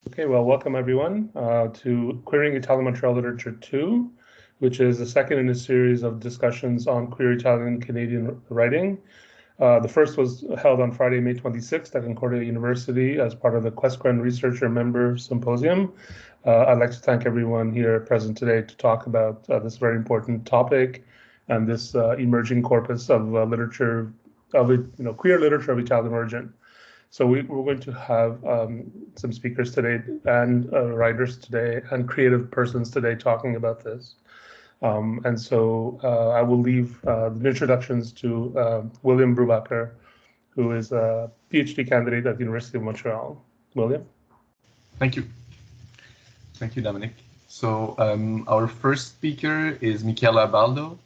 Okay, well, welcome everyone to Queering Italian-Montreal Literature 2, which is the second in a series of discussions on queer Italian-Canadian writing. The first was held on Friday, May 26th at Concordia University as part of the QuestGren Researcher Member Symposium. I'd like to thank everyone here present today to talk about this very important topic and this emerging corpus of literature, queer literature of Italian origin. So we're going to have some speakers today and writers today and creative persons today talking about this. And so I will leave the introductions to William Brubaker, who is a PhD candidate at the University of Montreal. William? Thank you. Thank you, Dominic. So our first speaker is Michela Baldo.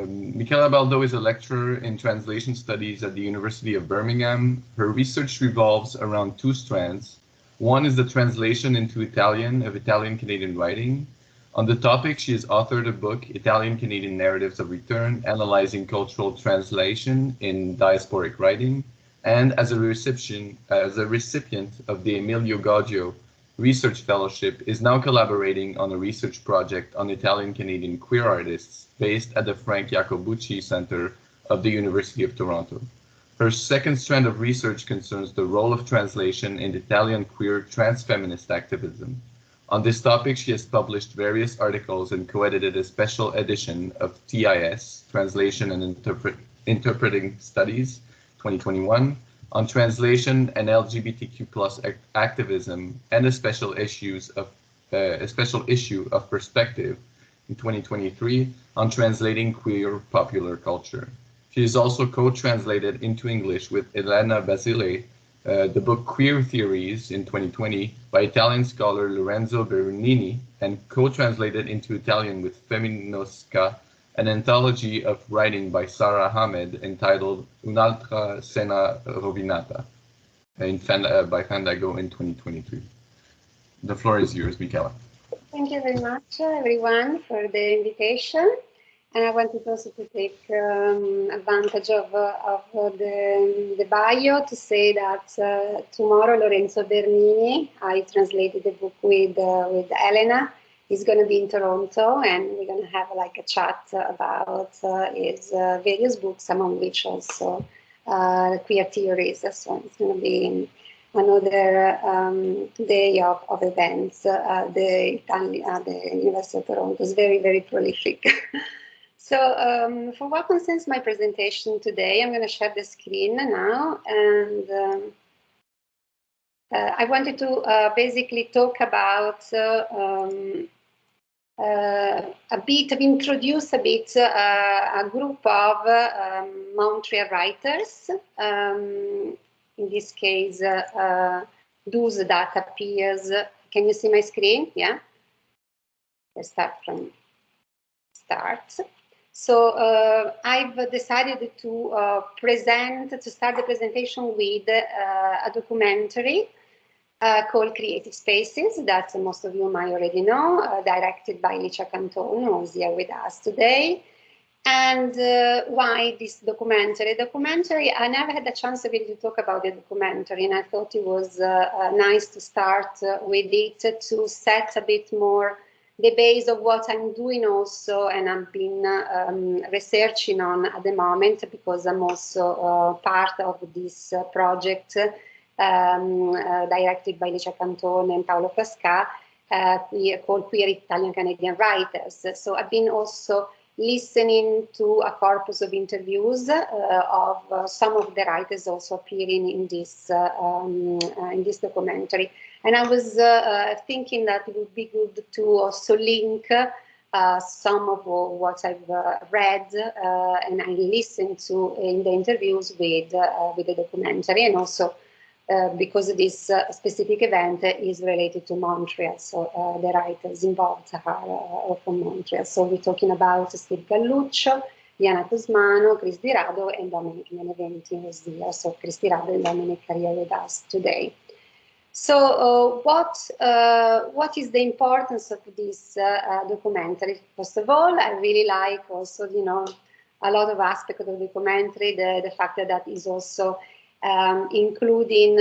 Michela Baldo is a lecturer in translation studies at the University of Birmingham. Her research revolves around two strands. One is the translation into Italian of Italian-Canadian writing. On the topic, she has authored a book, Italian-Canadian Narratives of Return, analyzing cultural translation in diasporic writing, and as a recipient of the Emilio Gaggio Research Fellowship, is now collaborating on a research project on Italian-Canadian queer artists based at the Frank Jacobucci Center of the University of Toronto. Her second strand of research concerns the role of translation in Italian queer transfeminist activism. On this topic, she has published various articles and co-edited a special edition of TIS, Translation and Interpreting Studies, 2021, on translation and LGBTQ+ activism, and a special issue of Perspective in 2023 on translating queer popular culture. She is also co-translated into English with Elena Basile the book Queer Theories in 2020 by Italian scholar Lorenzo Bernini, and co-translated into Italian with Feminosca, an anthology of writing by Sara Ahmed entitled Un'altra Scena Rovinata by Fandago in 2023. The floor is yours, Michela. Thank you very much, everyone, for the invitation. And I wanted also to take advantage of the bio to say that tomorrow Lorenzo Bernini, I translated the book with Elena, is going to be in Toronto, and we're going to have like a chat about his various books, among which also Queer Theories. So it's going to be another day of events. The University of Toronto is very, very prolific. So for what concerns my presentation today, I'm going to share the screen now, and I wanted to basically talk about introduce a bit a group of Montreal writers, in this case, those that appears. Can you see my screen? Yeah? Let's start from start. So I've decided to start the presentation with a documentary called Creative Spaces that most of you might already know, directed by Licia Canton, who's here with us today. And why this documentary? I never had the chance really to talk about the documentary, and I thought it was nice to start with it to set a bit more the base of what I'm doing also, and I've been researching on at the moment, because I'm also part of this project directed by Licia Canton and Paolo Frasca, called Queer Italian-Canadian Writers. So I've been also listening to a corpus of interviews of some of the writers also appearing in this documentary. And I was thinking that it would be good to also link some of what I've read and I listened to in the interviews with the documentary, and also because this specific event is related to Montreal, so the writers involved are from Montreal. So we're talking about Steve Galluccio, Diana Cusmano, Chris DiRaddo, and Domenico Beneventi was here. So Chris DiRaddo and Domenico are here with us today. So what is the importance of this documentary? First of all, I really like also, a lot of aspects of the documentary, the fact that is also including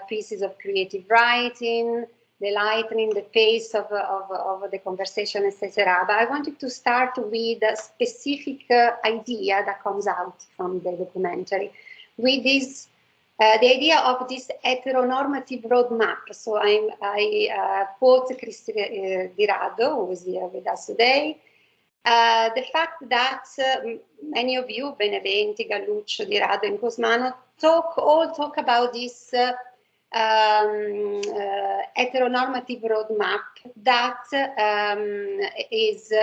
pieces of creative writing, lightening the pace of the conversation, etc. But I wanted to start with a specific idea that comes out from the documentary, with this the idea of this heteronormative roadmap. So I quote DiRaddo, who is here with us today. The fact that many of you, Beneventi, Galluccio, DiRaddo, and Cosmano, all talk about this heteronormative roadmap that is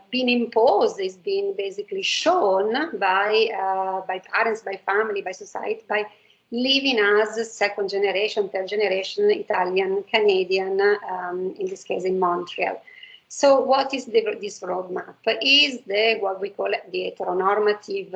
being imposed, is being basically shown by parents, by family, by society, by living as second generation, third generation Italian, Canadian, in this case in Montreal. So what is this roadmap? Is what we call the heteronormative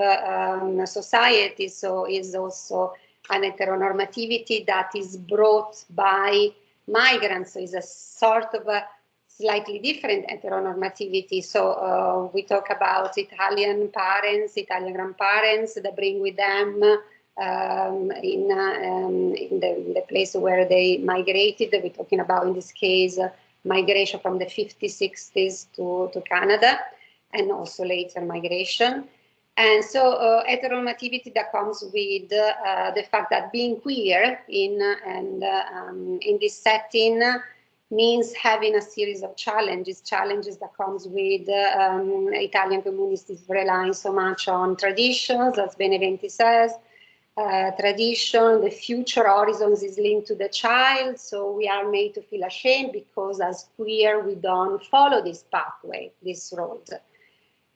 society, so is also an heteronormativity that is brought by migrants, so is a sort of a slightly different heteronormativity. So we talk about Italian parents, Italian grandparents that bring with them in the place where they migrated. We're talking about, in this case, migration from the 50s, 60s to Canada, and also later migration. And so heteronormativity that comes with the fact that being queer in this setting means having a series of challenges that comes with Italian communities relying so much on traditions, as Beneventi says. Tradition, the future horizons is linked to the child, so we are made to feel ashamed because as queer we don't follow this pathway, this road.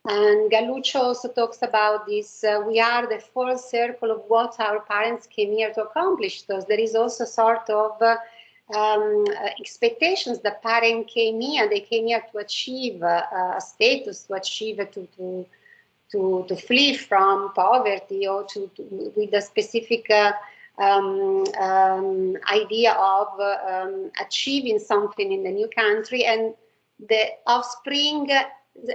And Galluccio also talks about this, we are the full circle of what our parents came here to accomplish. So there is also sort of expectations that parents came here, they came here to achieve a status, to achieve, to flee from poverty, or with a specific idea of achieving something in the new country, and the offspring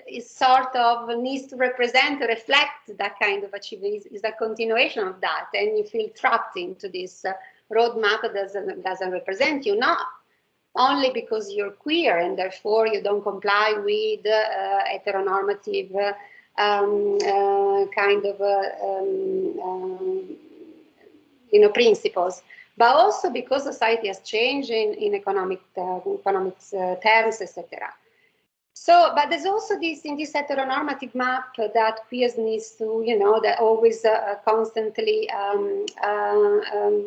is sort of needs to represent, reflect that kind of achievement, is a continuation of that, and you feel trapped into this roadmap that doesn't represent you, not only because you're queer and therefore you don't comply with heteronormative kind of principles, but also because society has changed in economic terms, etc. So, but there's also this, in this heteronormative map that queers needs to, that always constantly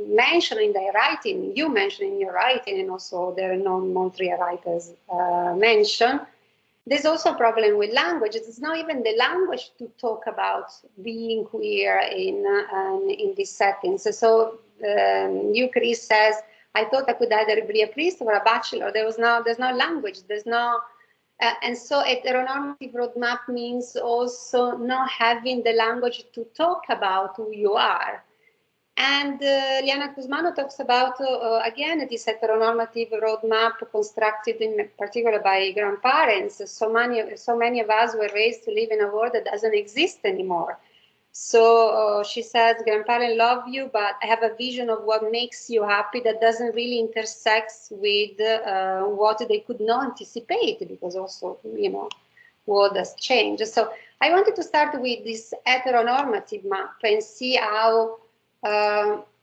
mention in their writing, you mention in your writing, and also their non-Montreal writers mention. There's also a problem with language. It's not even the language to talk about being queer in these settings. So Chris says, I thought I could either be a priest or a bachelor. There's no language. There's no, and so heteronormative roadmap means also not having the language to talk about who you are. And Liana Cusmano talks about, again, this heteronormative roadmap constructed in particular by grandparents. So many of us were raised to live in a world that doesn't exist anymore. So she says, grandparents love you, but I have a vision of what makes you happy that doesn't really intersect with what they could not anticipate, because also, world has changed. So I wanted to start with this heteronormative map and see how,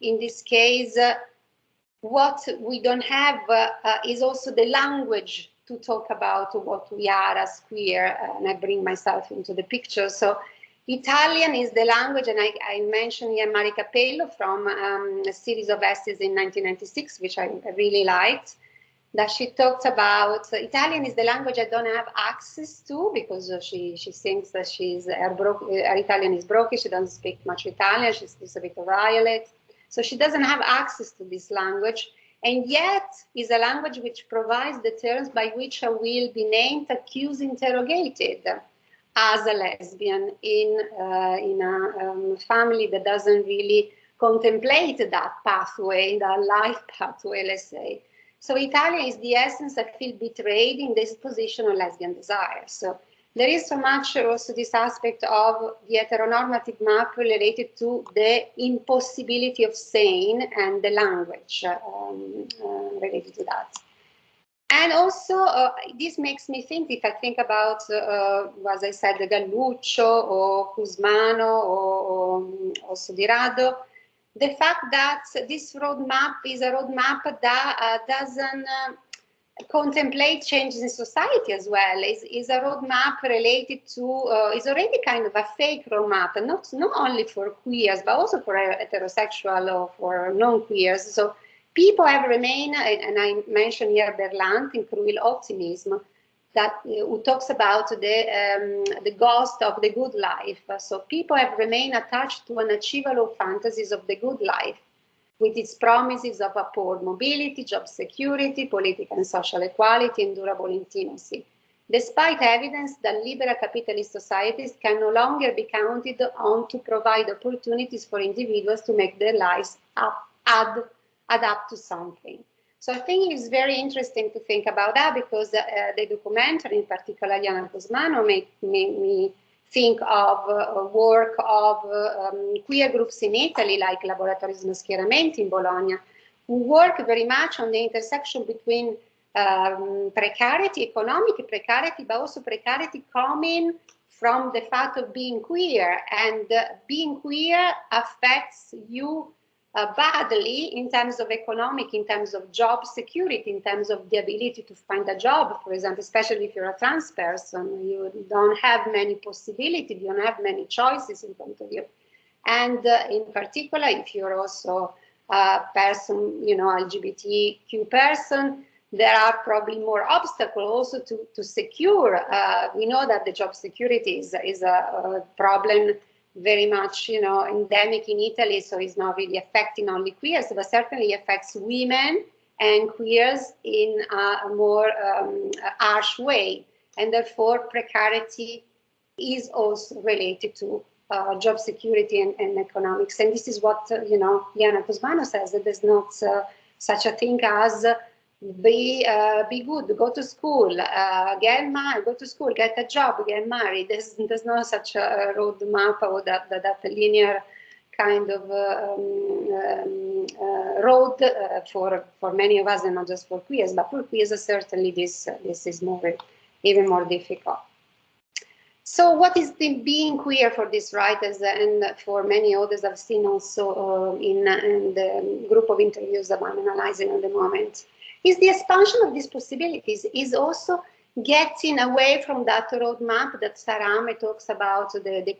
in this case, what we don't have is also the language to talk about what we are as queer, and I bring myself into the picture. So Italian is the language, and I mentioned here Mari Capello from a series of essays in 1996, which I really liked, that she talked about Italian is the language I don't have access to, because she thinks that her Italian is broken, she doesn't speak much Italian, she speaks a bit of dialect, so she doesn't have access to this language, and yet is a language which provides the terms by which I will be named, accused, interrogated as a lesbian in a family that doesn't really contemplate that pathway, that life pathway, let's say. So Italian is the essence. I feel betrayed in this position of lesbian desire. So there is so much also this aspect of the heteronormative map related to the impossibility of saying and the language related related to that. And also, this makes me think, if I think about, as I said, Galluccio or Cusmano or also DiRaddo, the fact that this roadmap is a roadmap that doesn't contemplate changes in society as well, is a roadmap related to, is already kind of a fake roadmap, and not only for queers, but also for heterosexual or for non-queers. So people have remained, and I mentioned here Berlant in Cruel Optimism, that who talks about the ghost of the good life. So people have remained attached to unachievable fantasies of the good life, with its promises of upward mobility, job security, political and social equality, and durable intimacy, despite evidence that liberal capitalist societies can no longer be counted on to provide opportunities for individuals to make their lives adapt to something. So I think it's very interesting to think about that, because the documentary, in particular Liana Cusmano, made me think of work of queer groups in Italy, like Laboratorismo Schieramenti in Bologna, who work very much on the intersection between precarity, economic precarity, but also precarity coming from the fact of being queer. And being queer affects you badly in terms of economic, in terms of job security, in terms of the ability to find a job, for example, especially if you're a trans person. You don't have many possibilities, you don't have many choices in front of you. And in particular, if you're also a person, you know, LGBTQ person, there are probably more obstacles also to secure. We know that the job security is a problem very much, you know, endemic in Italy, so it's not really affecting only queers, but certainly affects women and queers in a more harsh way. And therefore, precarity is also related to job security and economics. And this is what, you know, Liana Cusmano says, that there's not such a thing as be good, go to school, get married, go to school, get a job, get married. There's no such a roadmap or that linear kind of road for many of us, and not just for queers, but for queers certainly this is even more difficult. So what is the being queer for these writers and for many others I've seen also in the group of interviews that I'm analyzing at the moment? Is the expansion of these possibilities, is also getting away from that roadmap that Sarame talks about in the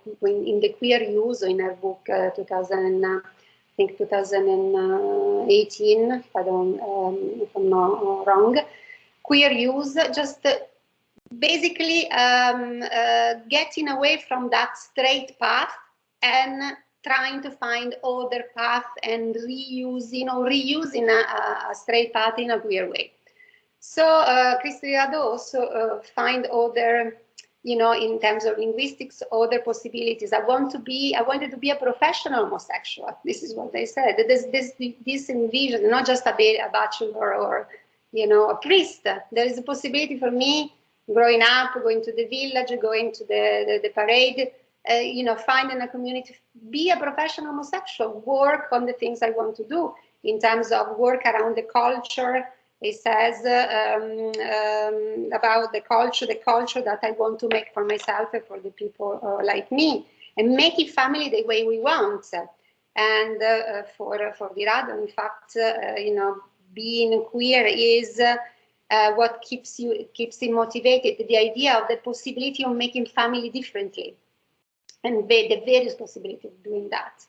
Queer Use, in her book 2018, if I'm not wrong. Queer Use, just basically getting away from that straight path and trying to find other paths and reusing a straight path in a queer way. So DiRaddo also find other, you know, in terms of linguistics, other possibilities. I wanted to be a professional homosexual. This is what they said. There's this envision, not just a bachelor or, you know, a priest. There is a possibility for me, growing up, going to the village, going to the parade, you know, finding a community, be a professional homosexual, work on the things I want to do in terms of work around the culture. It says about the culture that I want to make for myself and for the people like me, and making family the way we want. And for DiRaddo, in fact, you know, being queer is what keeps him motivated. The idea of the possibility of making family differently, and the various possibilities of doing that.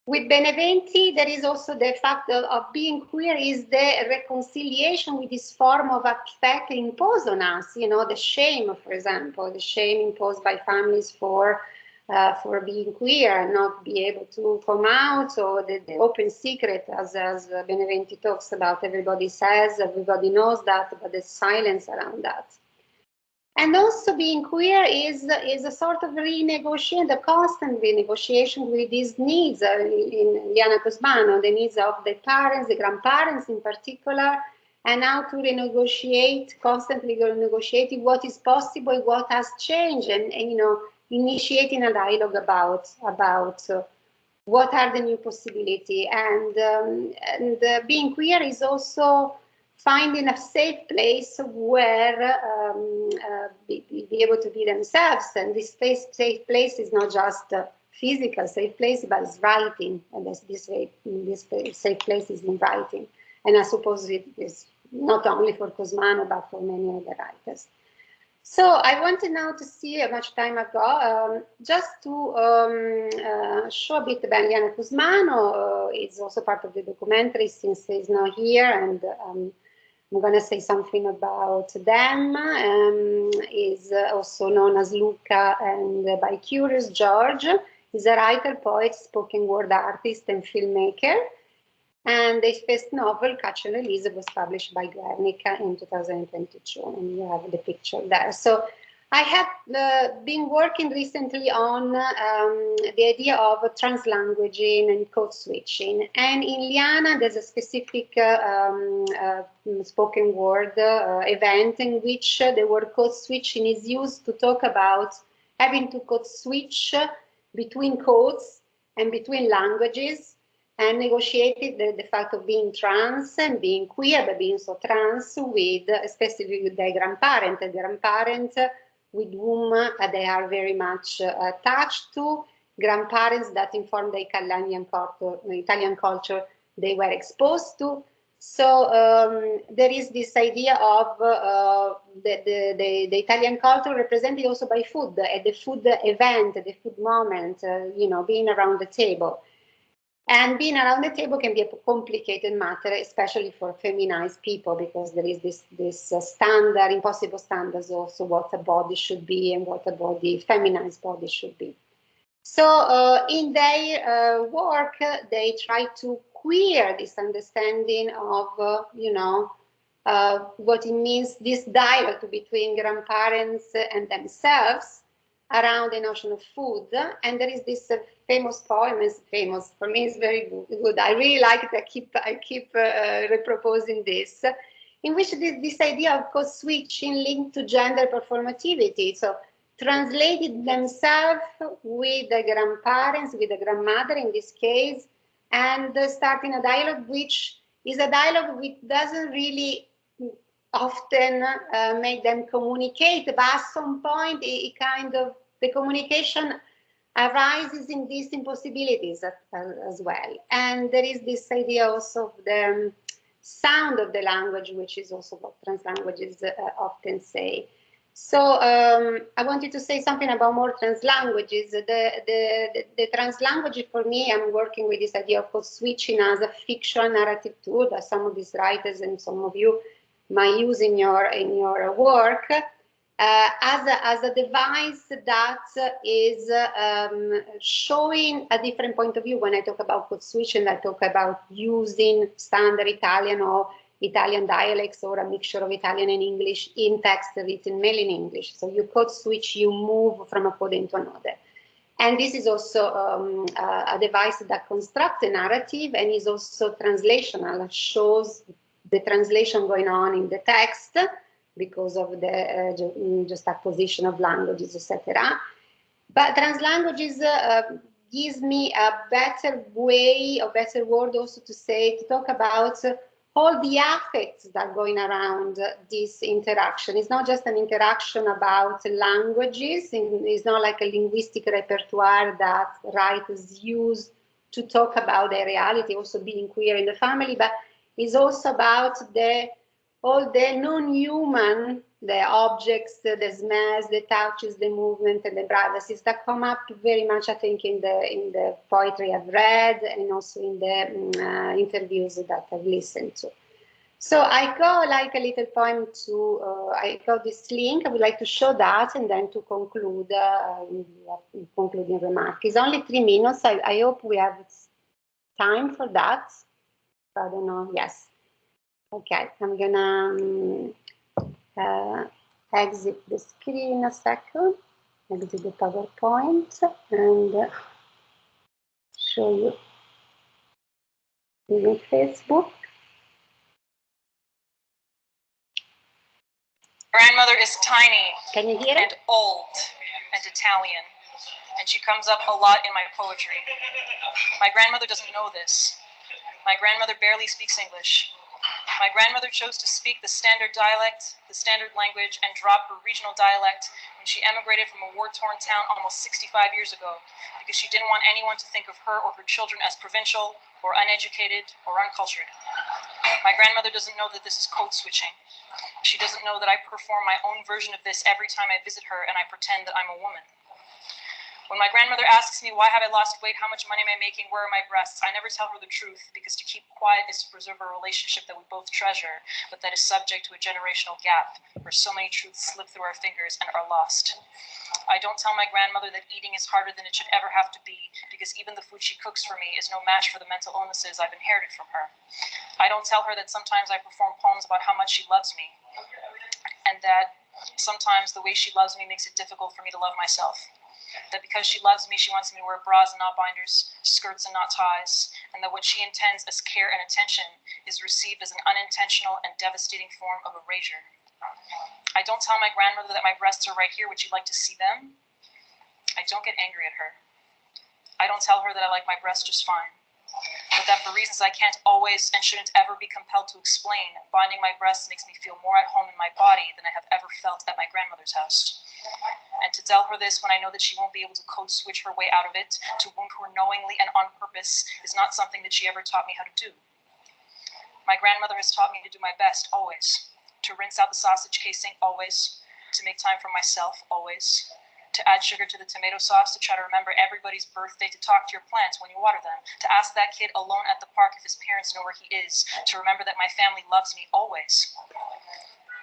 With Beneventi, there is also the fact of being queer is the reconciliation with this form of affect imposed on us. You know, the shame, for example, the shame imposed by families for being queer and not be able to come out, or the open secret, as Beneventi talks about. Everybody says, everybody knows that, but the silence around that. And also being queer is a sort of renegotiation, the constant renegotiation with these needs in Liana Cusmano, the needs of the parents, the grandparents in particular, and how to renegotiate, constantly renegotiating what is possible, what has changed, and you know, initiating a dialogue about what are the new possibilities. And being queer is also finding a safe place where be able to be themselves. And this safe place is not just a physical safe place, but it's writing. And this safe place is in writing. And I suppose it is not only for Cosmano, but for many other writers. So I wanted now to see how much time I've got, just to show a bit about Liana Cosmano. It's also part of the documentary since he's not here, and I'm going to say something about them. Is also known as Luca, and by Curious George. He's a writer, poet, spoken word artist, and filmmaker. And his first novel, Catch and Release, was published by Guernica in 2022, and you have the picture there. So I have been working recently on the idea of translanguaging and code switching. And in Liana, there's a specific spoken word event in which the word code switching is used to talk about having to code switch between codes and between languages, and negotiated the fact of being trans and being queer, but being so trans, with especially with their grandparent, with whom they are very much attached to, grandparents that inform the Italian culture they were exposed to. So there is this idea of the Italian culture represented also by food, at the food event, the food moment, you know, being around the table. And being around the table can be a complicated matter, especially for feminized people, because there is this standard, impossible standards also what a body should be and what a body, feminized body should be. So in their work, they try to queer this understanding of, you know, what it means, this dialogue between grandparents and themselves around the notion of food. And there is this famous poem, is famous, for me it's very good. I really like it, I keep reproposing this, in which this idea of code switching linked to gender performativity. So translated themselves with the grandparents, with the grandmother in this case, and starting a dialogue which is a dialogue which doesn't really often make them communicate, but at some point it kind of, the communication arises in these impossibilities as well. And there is this idea also of the sound of the language, which is also what translanguages often say. So I wanted to say something about more translanguages. The translanguage, for me, I'm working with this idea of code switching as a fictional narrative tool that some of these writers and some of you might use in your work. As a device that is showing a different point of view. When I talk about code switching, I talk about using standard Italian or Italian dialects or a mixture of Italian and English in text written mainly in English. So you code switch, you move from a code into another. And this is also a device that constructs a narrative and is also translational, shows the translation going on in the text, because of the juxtaposition of languages, etc. But translanguages gives me a better way, a better word also to talk about all the affects that are going around this interaction. It's not just an interaction about languages, it's not like a linguistic repertoire that writers use to talk about their reality, also being queer in the family, but it's also about all the non-human, the objects, the smells, the touches, the movement, and the privacies that come up very much, I think, in the poetry I've read and also in the interviews that I've listened to. So I got like a little poem to, I got this link, I would like to show that and then to conclude, concluding remark. It's only 3 minutes, I hope we have time for that. I don't know, yes. Okay, I'm gonna exit the screen a second, exit the PowerPoint, and show you in Facebook. Grandmother is tiny. Can you hear it? And old and Italian, and she comes up a lot in my poetry. My grandmother doesn't know this. My grandmother barely speaks English. My grandmother chose to speak the standard dialect, the standard language, and drop her regional dialect when she emigrated from a war-torn town almost 65 years ago, because she didn't want anyone to think of her or her children as provincial or uneducated or uncultured. My grandmother doesn't know that this is code switching. She doesn't know that I perform my own version of this every time I visit her and I pretend that I'm a woman. When my grandmother asks me, why have I lost weight, how much money am I making, where are my breasts, I never tell her the truth, because to keep quiet is to preserve a relationship that we both treasure, but that is subject to a generational gap, where so many truths slip through our fingers and are lost. I don't tell my grandmother that eating is harder than it should ever have to be, because even the food she cooks for me is no match for the mental illnesses I've inherited from her. I don't tell her that sometimes I perform poems about how much she loves me, and that sometimes the way she loves me makes it difficult for me to love myself. That because she loves me, she wants me to wear bras and not binders, skirts and not ties, and that what she intends as care and attention is received as an unintentional and devastating form of erasure. I don't tell my grandmother that my breasts are right here, would you like to see them? I don't get angry at her. I don't tell her that I like my breasts just fine, but that for reasons I can't always and shouldn't ever be compelled to explain, binding my breasts makes me feel more at home in my body than I have ever felt at my grandmother's house. And to tell her this when I know that she won't be able to code switch her way out of it, to wound her knowingly and on purpose, is not something that she ever taught me how to do. My grandmother has taught me to do my best, always. To rinse out the sausage casing, always. To make time for myself, always. To add sugar to the tomato sauce, to try to remember everybody's birthday, to talk to your plants when you water them, to ask that kid alone at the park if his parents know where he is, to remember that my family loves me, always.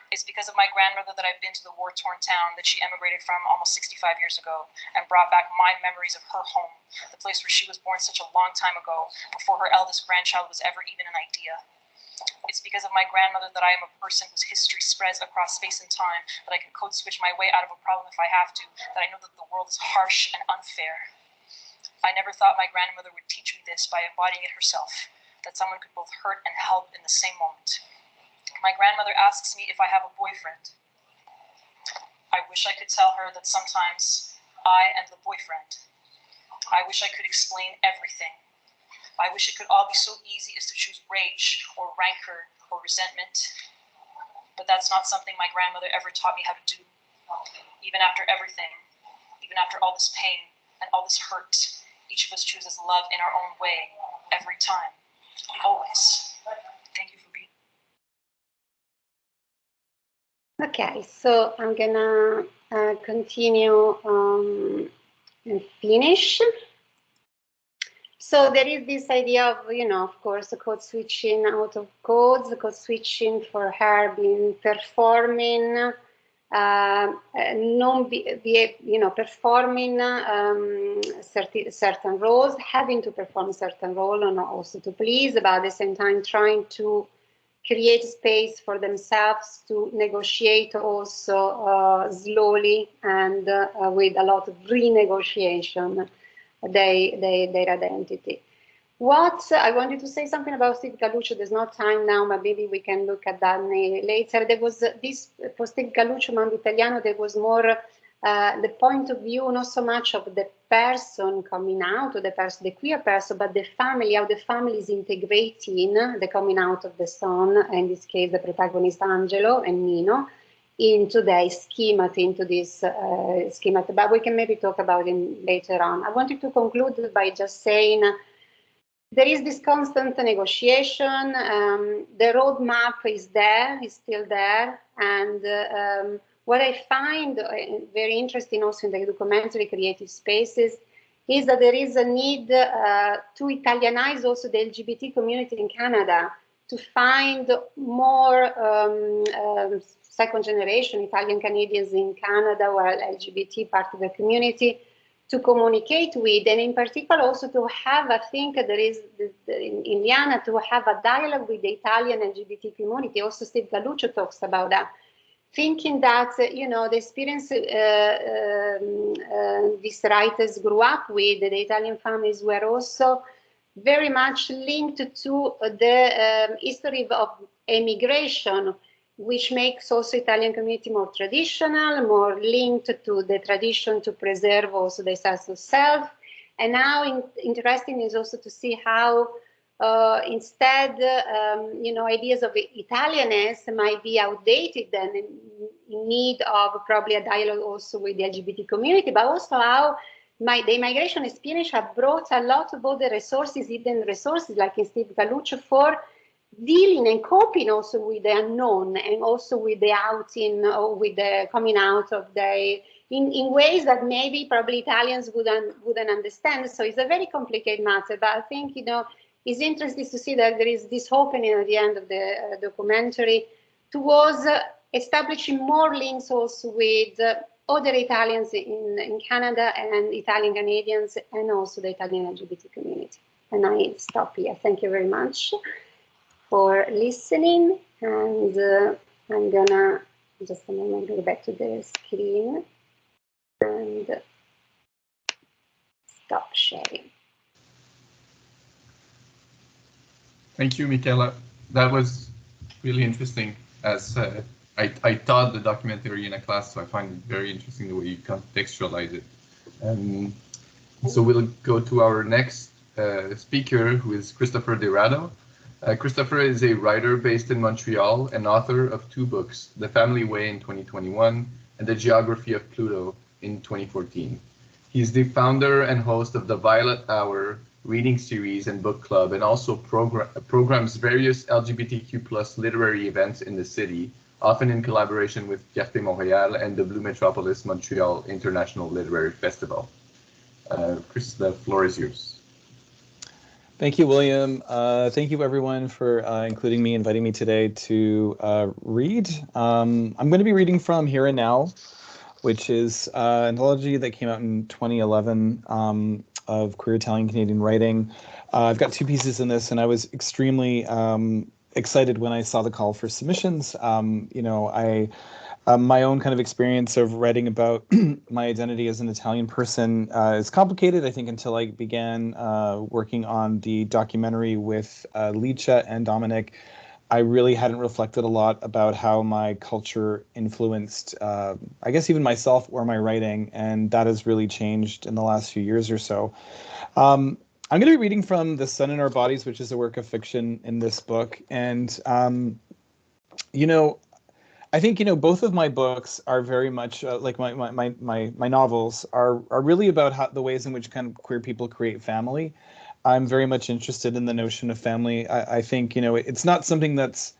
It's because of my grandmother that I've been to the war-torn town that she emigrated from almost 65 years ago and brought back my memories of her home, the place where she was born such a long time ago, before her eldest grandchild was ever even an idea. It's because of my grandmother that I am a person whose history spreads across space and time, that I can code switch my way out of a problem if I have to, that I know that the world is harsh and unfair. I never thought my grandmother would teach me this by embodying it herself, that someone could both hurt and help in the same moment. My grandmother asks me if I have a boyfriend. I wish I could tell her that sometimes I am the boyfriend. I wish I could explain everything. I wish it could all be so easy as to choose rage or rancor or resentment. But that's not something my grandmother ever taught me how to do. Even after everything, even after all this pain and all this hurt, each of us chooses love in our own way, every time, always. Thank you for being. Okay, so I'm gonna continue and finish. So there is this idea of, of course, the code switching out of codes, the code switching for her being performing, performing certain roles, having to perform certain role and also to please, but at the same time trying to create space for themselves to negotiate also slowly and with a lot of renegotiation their identity. What I wanted to say something about Steve Galluccio. There's no time now, but maybe we can look at that later. There was this for Steve Galluccio, Mambo Italiano. There was more the point of view, not so much of the person coming out, or the queer person, but the family, how the family is integrating the coming out of the son, in this case the protagonist Angelo and Nino, into their schema, into this schema. But we can maybe talk about it later on. I wanted to conclude by just saying there is this constant negotiation. The roadmap is there, is still there, and what I find very interesting also in the documentary Creative Spaces is that there is a need to Italianize also the LGBT community in Canada, to find more second generation Italian Canadians in Canada who are LGBT part of the community to communicate with, and in particular also to have, I think there is in Liana, to have a dialogue with the Italian LGBT community. Also Steve Galluccio talks about that, thinking that, the experience these writers grew up with, the Italian families were also very much linked to the history of emigration, which makes also Italian community more traditional, more linked to the tradition to preserve also the sense of self. And now interesting is also to see how Instead, ideas of Italianness might be outdated and in need of probably a dialogue also with the LGBT community, but also how the migration experience have brought a lot of other resources, hidden resources, like in Steve Galuccio, for dealing and coping also with the unknown and also with the outing or with the coming out of the in ways that maybe probably Italians wouldn't understand. So it's a very complicated matter, but I think it's interesting to see that there is this opening at the end of the documentary towards establishing more links also with other Italians in Canada and Italian Canadians and also the Italian LGBT community. And I stop here. Thank you very much for listening. And I'm gonna just a moment go back to the screen and stop sharing. Thank you, Michela. That was really interesting. As I taught the documentary in a class, so I find it very interesting the way you contextualize it. So we'll go to our next speaker, who is Christopher DiRaddo. Christopher is a writer based in Montreal and author of 2 books, The Family Way in 2021 and The Geography of Pluto in 2014. He's the founder and host of the Violet Hour reading series and book club, and also programs various LGBTQ+ literary events in the city, often in collaboration with Fierté Montréal and the Blue Metropolis Montreal International Literary Festival. Chris, the floor is yours. Thank you, William. Thank you, everyone, for inviting me today to read. I'm going to be reading from Here and Now, which is an anthology that came out in 2011 of queer Italian Canadian writing. I've got 2 pieces in this, and I was extremely excited when I saw the call for submissions. My own kind of experience of writing about my identity as an Italian person is complicated, I think, until I began working on the documentary with Licia and Domenico. I really hadn't reflected a lot about how my culture influenced, I guess, even myself or my writing, and that has really changed in the last few years or so. I'm going to be reading from The Sun in Our Bodies, which is a work of fiction in this book, and I think both of my books are very much like my novels are really about the ways in which kind of queer people create family. I'm very much interested in the notion of family. I think, it's not something that's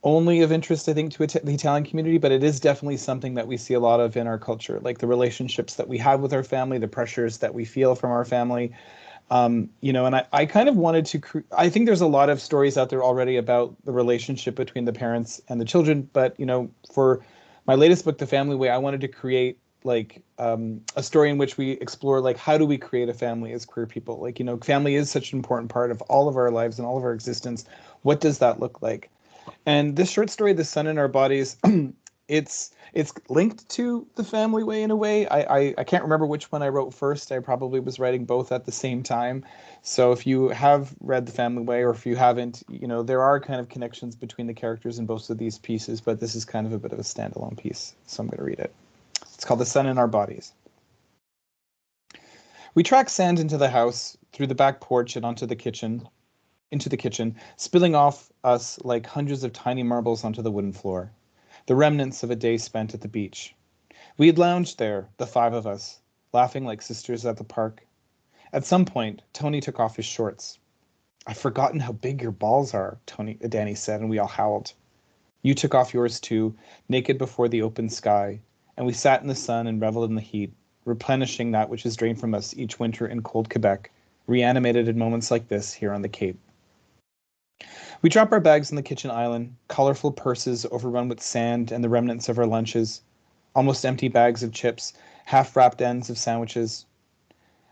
only of interest, I think, to the Italian community, but it is definitely something that we see a lot of in our culture, like the relationships that we have with our family, the pressures that we feel from our family. And I kind of wanted to, I think there's a lot of stories out there already about the relationship between the parents and the children. But, for my latest book, The Family Way, I wanted to create a story in which we explore, how do we create a family as queer people? Family is such an important part of all of our lives and all of our existence. What does that look like? And this short story, The Sun in Our Bodies, it's linked to The Family Way in a way. I can't remember which one I wrote first. I probably was writing both at the same time. So if you have read The Family Way, or if you haven't, there are kind of connections between the characters in both of these pieces, but this is kind of a bit of a standalone piece. So I'm going to read it. It's called The Sun in Our Bodies. We track sand into the house, through the back porch and into the kitchen, spilling off us like hundreds of tiny marbles onto the wooden floor, the remnants of a day spent at the beach. We had lounged there, the 5 of us, laughing like sisters at the park. At some point, Tony took off his shorts. I've forgotten how big your balls are, Danny said, and we all howled. You took off yours too, naked before the open sky, and we sat in the sun and reveled in the heat, replenishing that which is drained from us each winter in cold Quebec, reanimated in moments like this here on the Cape. We drop our bags on the kitchen island, colorful purses overrun with sand and the remnants of our lunches, almost empty bags of chips, half-wrapped ends of sandwiches.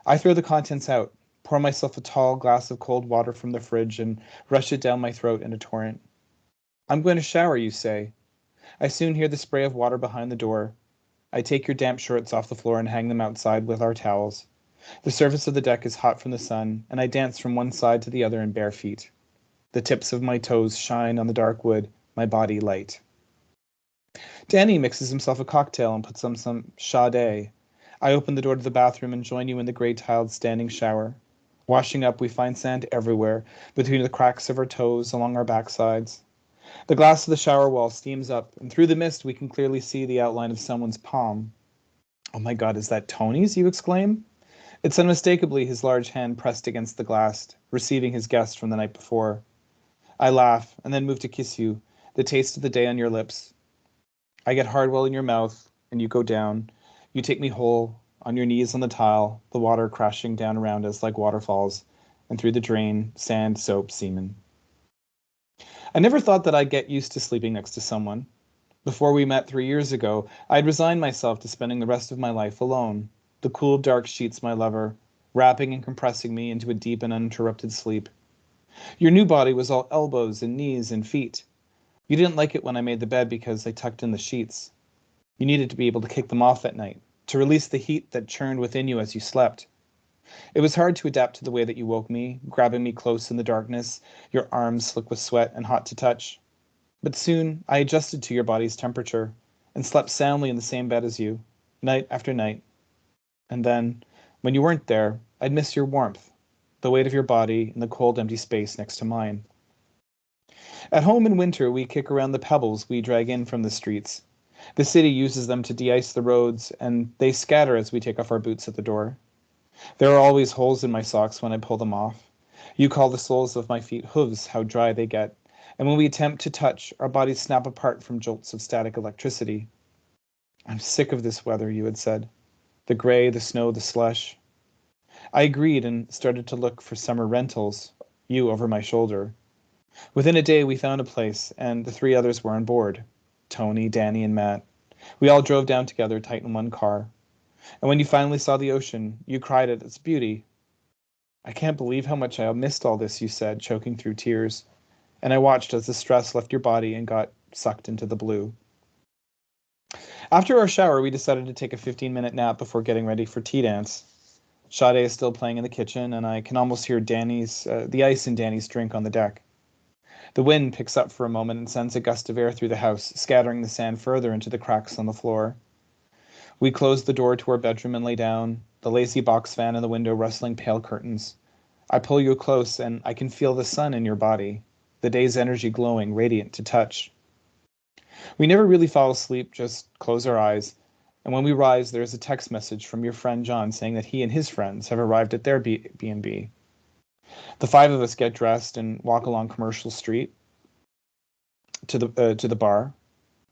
I throw the contents out, pour myself a tall glass of cold water from the fridge and rush it down my throat in a torrent. I'm going to shower, you say. I soon hear the spray of water behind the door. I take your damp shorts off the floor and hang them outside with our towels. The surface of the deck is hot from the sun, and I dance from one side to the other in bare feet. The tips of my toes shine on the dark wood, my body light. Danny mixes himself a cocktail and puts on some Sade. I open the door to the bathroom and join you in the gray-tiled standing shower. Washing up, we find sand everywhere, between the cracks of our toes, along our backsides. The glass of the shower wall steams up, and through the mist we can clearly see the outline of someone's palm. "Oh my God, is that Tony's?" you exclaim. It's unmistakably his large hand pressed against the glass, receiving his guest from the night before. I laugh, and then move to kiss you, the taste of the day on your lips. I get Hardwell in your mouth, and you go down. You take me whole, on your knees on the tile, the water crashing down around us like waterfalls, and through the drain, sand, soap, semen. I never thought that I'd get used to sleeping next to someone. Before we met 3 years ago, I'd resigned myself to spending the rest of my life alone, the cool, dark sheets my lover, wrapping and compressing me into a deep and uninterrupted sleep. Your new body was all elbows and knees and feet. You didn't like it when I made the bed because I tucked in the sheets. You needed to be able to kick them off at night, to release the heat that churned within you as you slept. It was hard to adapt to the way that you woke me, grabbing me close in the darkness, your arms slick with sweat and hot to touch. But soon I adjusted to your body's temperature and slept soundly in the same bed as you, night after night. And then, when you weren't there, I'd miss your warmth, the weight of your body in the cold, empty space next to mine. At home in winter, we kick around the pebbles we drag in from the streets. The city uses them to de-ice the roads, and they scatter as we take off our boots at the door. There are always holes in my socks when I pull them off. You call the soles of my feet hooves, how dry they get, and when we attempt to touch, our bodies snap apart from jolts of static electricity. "I'm sick of this weather," you had said. The gray, the snow, the slush. I agreed and started to look for summer rentals, you over my shoulder. Within a day, we found a place, and the 3 others were on board. Tony, Danny, and Matt. We all drove down together, tight in one car. And when you finally saw the ocean, you cried at its beauty. "I can't believe how much I missed all this," you said, choking through tears. And I watched as the stress left your body and got sucked into the blue. After our shower, we decided to take a 15-minute nap before getting ready for tea dance. Sade is still playing in the kitchen, and I can almost hear the ice in Danny's drink on the deck. The wind picks up for a moment and sends a gust of air through the house, scattering the sand further into the cracks on the floor. We close the door to our bedroom and lay down, the lazy box fan in the window rustling pale curtains. I pull you close, and I can feel the sun in your body, the day's energy glowing, radiant to touch. We never really fall asleep, just close our eyes, and when we rise, there is a text message from your friend John saying that he and his friends have arrived at their B&B. The 5 of us get dressed and walk along Commercial Street to the bar.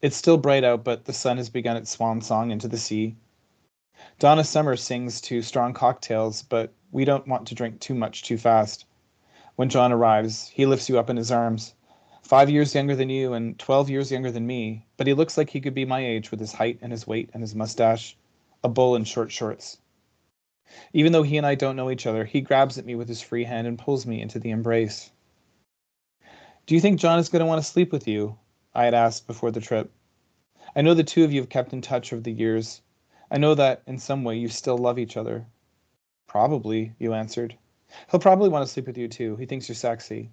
It's still bright out, but the sun has begun its swan song into the sea. Donna Summer sings to strong cocktails, but we don't want to drink too much too fast. When John arrives, he lifts you up in his arms. 5 years younger than you and 12 years younger than me, but he looks like he could be my age with his height and his weight and his mustache, a bull in short shorts. Even though he and I don't know each other, he grabs at me with his free hand and pulls me into the embrace. "Do you think John is going to want to sleep with you?" I had asked before the trip. "I know the 2 of you have kept in touch over the years. I know that, in some way, you still love each other." "Probably," you answered. "He'll probably want to sleep with you, too. He thinks you're sexy."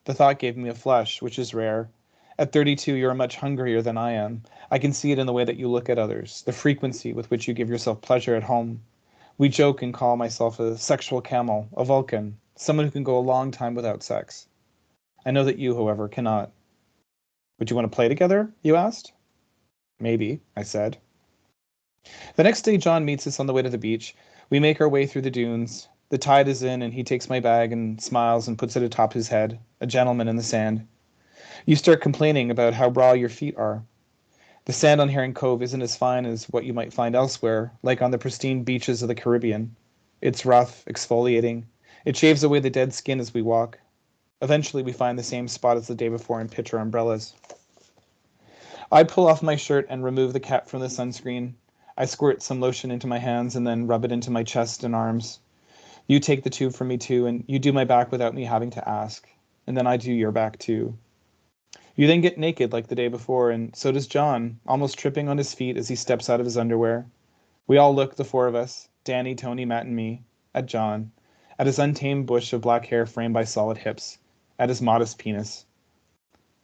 The thought gave me a flush, which is rare. At 32, you're much hungrier than I am. I can see it in the way that you look at others, the frequency with which you give yourself pleasure at home. We joke and call myself a sexual camel, a Vulcan, someone who can go a long time without sex. I know that you, however, cannot. "Would you want to play together?" you asked. "Maybe," I said. The next day, John meets us on the way to the beach. We make our way through the dunes. The tide is in, and he takes my bag and smiles and puts it atop his head, a gentleman in the sand. You start complaining about how raw your feet are. The sand on Herring Cove isn't as fine as what you might find elsewhere, like on the pristine beaches of the Caribbean. It's rough, exfoliating. It shaves away the dead skin as we walk. Eventually, we find the same spot as the day before and pitch our umbrellas. I pull off my shirt and remove the cap from the sunscreen. I squirt some lotion into my hands and then rub it into my chest and arms. You take the tube from me too, and you do my back without me having to ask. And then I do your back too. You then get naked like the day before, and so does John, almost tripping on his feet as he steps out of his underwear. We all look, the 4 of us, Danny, Tony, Matt, and me, at John, at his untamed bush of black hair framed by solid hips, at his modest penis.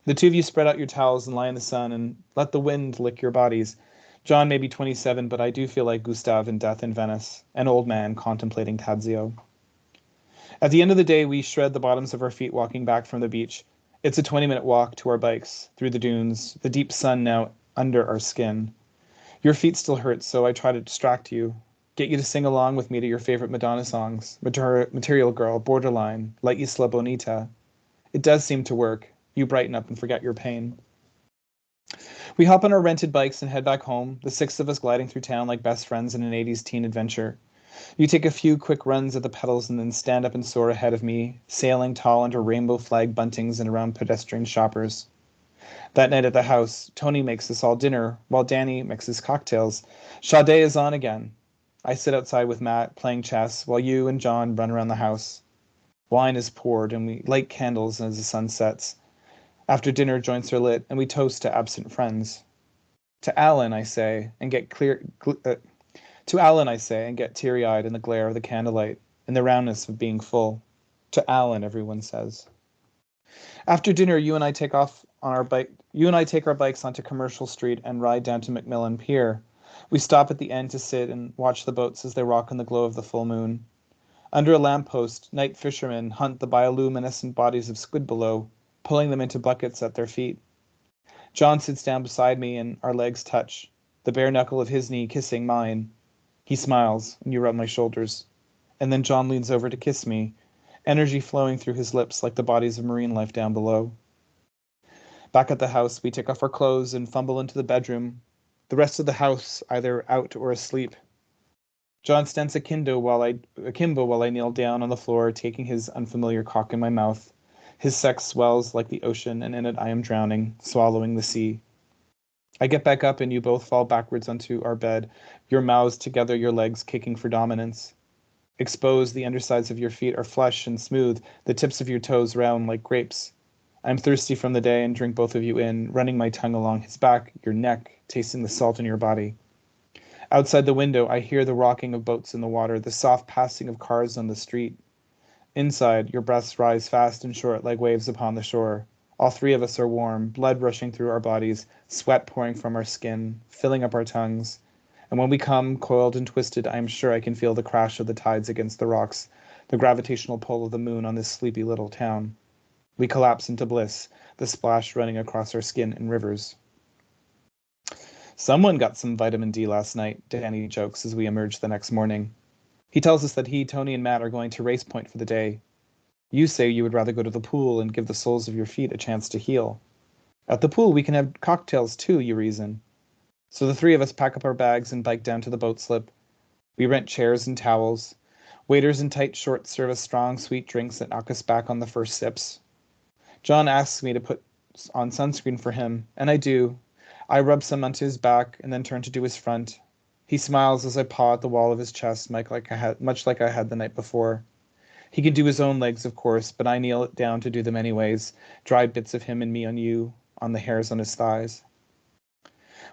The 2 of you spread out your towels and lie in the sun and let the wind lick your bodies. John may be 27, but I do feel like Gustave in Death in Venice, an old man contemplating Tadzio. At the end of the day, we shred the bottoms of our feet walking back from the beach. It's a 20-minute walk to our bikes, through the dunes, the deep sun now under our skin. Your feet still hurt, so I try to distract you, get you to sing along with me to your favorite Madonna songs, Material Girl, Borderline, La Isla Bonita. It does seem to work. You brighten up and forget your pain. We hop on our rented bikes and head back home, the 6 of us gliding through town like best friends in an 80s teen adventure. You take a few quick runs at the pedals and then stand up and soar ahead of me, sailing tall under rainbow flag buntings and around pedestrian shoppers. That night at the house, Tony makes us all dinner, while Danny mixes cocktails. Sade is on again. I sit outside with Matt, playing chess, while you and John run around the house. Wine is poured, and we light candles as the sun sets. After dinner, joints are lit, and we toast to absent friends. To Alan, I say, and get teary-eyed in the glare of the candlelight, in the roundness of being full. To Alan, everyone says. After dinner, you and I take our bikes onto Commercial Street and ride down to Macmillan Pier. We stop at the end to sit and watch the boats as they rock in the glow of the full moon. Under a lamppost, night fishermen hunt the bioluminescent bodies of squid below, pulling them into buckets at their feet. John sits down beside me and our legs touch, the bare knuckle of his knee kissing mine. He smiles, and you rub my shoulders. And then John leans over to kiss me, energy flowing through his lips like the bodies of marine life down below. Back at the house, we take off our clothes and fumble into the bedroom, the rest of the house either out or asleep. John stands akimbo while I kneel down on the floor, taking his unfamiliar cock in my mouth. His sex swells like the ocean, and in it I am drowning, swallowing the sea. I get back up and you both fall backwards onto our bed, your mouths together, your legs kicking for dominance. Exposed, the undersides of your feet are flush and smooth, the tips of your toes round like grapes. I'm thirsty from the day and drink both of you in, running my tongue along his back, your neck, tasting the salt in your body. Outside the window, I hear the rocking of boats in the water, the soft passing of cars on the street. Inside, your breaths rise fast and short like waves upon the shore. All 3 of us are warm, blood rushing through our bodies, sweat pouring from our skin, filling up our tongues. And when we come, coiled and twisted, I am sure I can feel the crash of the tides against the rocks, the gravitational pull of the moon on this sleepy little town. We collapse into bliss, the splash running across our skin in rivers. Someone got some vitamin D last night, Danny jokes as we emerge the next morning. He tells us that he, Tony, and Matt are going to Race Point for the day. You say you would rather go to the pool and give the soles of your feet a chance to heal. At the pool, we can have cocktails too, you reason. So the 3 of us pack up our bags and bike down to the boat slip. We rent chairs and towels. Waiters in tight shorts serve us strong, sweet drinks that knock us back on the first sips. John asks me to put on sunscreen for him, and I do. I rub some onto his back and then turn to do his front. He smiles as I paw at the wall of his chest, much like I had the night before. He can do his own legs, of course, but I kneel down to do them anyways, dry bits of him and me on you, on the hairs on his thighs.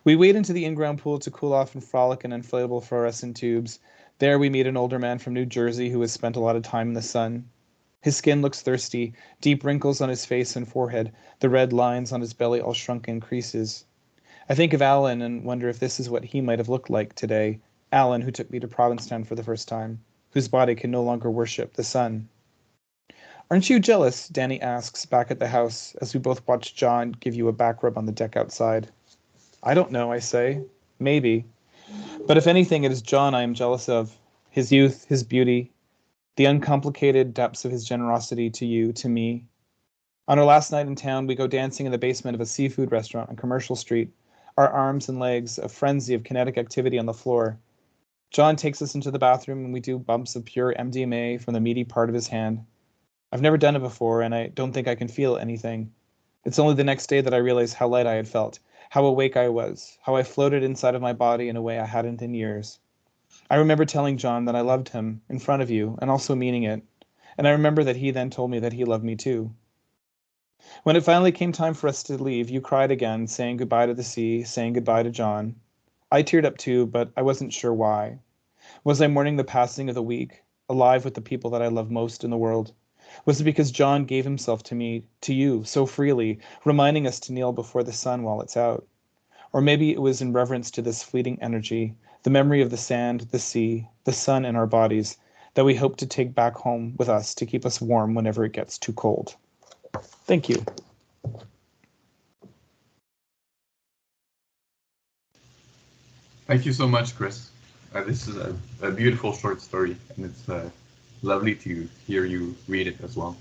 We wade into the in-ground pool to cool off and frolic in inflatable fluorescent tubes. There we meet an older man from New Jersey who has spent a lot of time in the sun. His skin looks thirsty, deep wrinkles on his face and forehead, the red lines on his belly all shrunk in creases. I think of Alan and wonder if this is what he might have looked like today, Alan who took me to Provincetown for the first time, whose body can no longer worship the sun. Aren't you jealous? Danny asks back at the house as we both watch John give you a back rub on the deck outside. I don't know, I say. Maybe. But if anything, it is John I am jealous of. His youth, his beauty, the uncomplicated depths of his generosity to you, to me. On our last night in town, we go dancing in the basement of a seafood restaurant on Commercial Street, our arms and legs a frenzy of kinetic activity on the floor. John takes us into the bathroom and we do bumps of pure MDMA from the meaty part of his hand. I've never done it before and I don't think I can feel anything. It's only the next day that I realize how light I had felt, how awake I was, how I floated inside of my body in a way I hadn't in years. I remember telling John that I loved him in front of you and also meaning it. And I remember that he then told me that he loved me too. When it finally came time for us to leave, you cried again, saying goodbye to the sea, saying goodbye to John. I teared up too, but I wasn't sure why. Was I mourning the passing of the week, alive with the people that I love most in the world? Was it because John gave himself to me, to you, so freely, reminding us to kneel before the sun while it's out? Or maybe it was in reverence to this fleeting energy, the memory of the sand, the sea, the sun in our bodies, that we hope to take back home with us to keep us warm whenever it gets too cold. Thank you. Thank you so much, Chris. This is a beautiful short story, and it's lovely to hear you read it as well.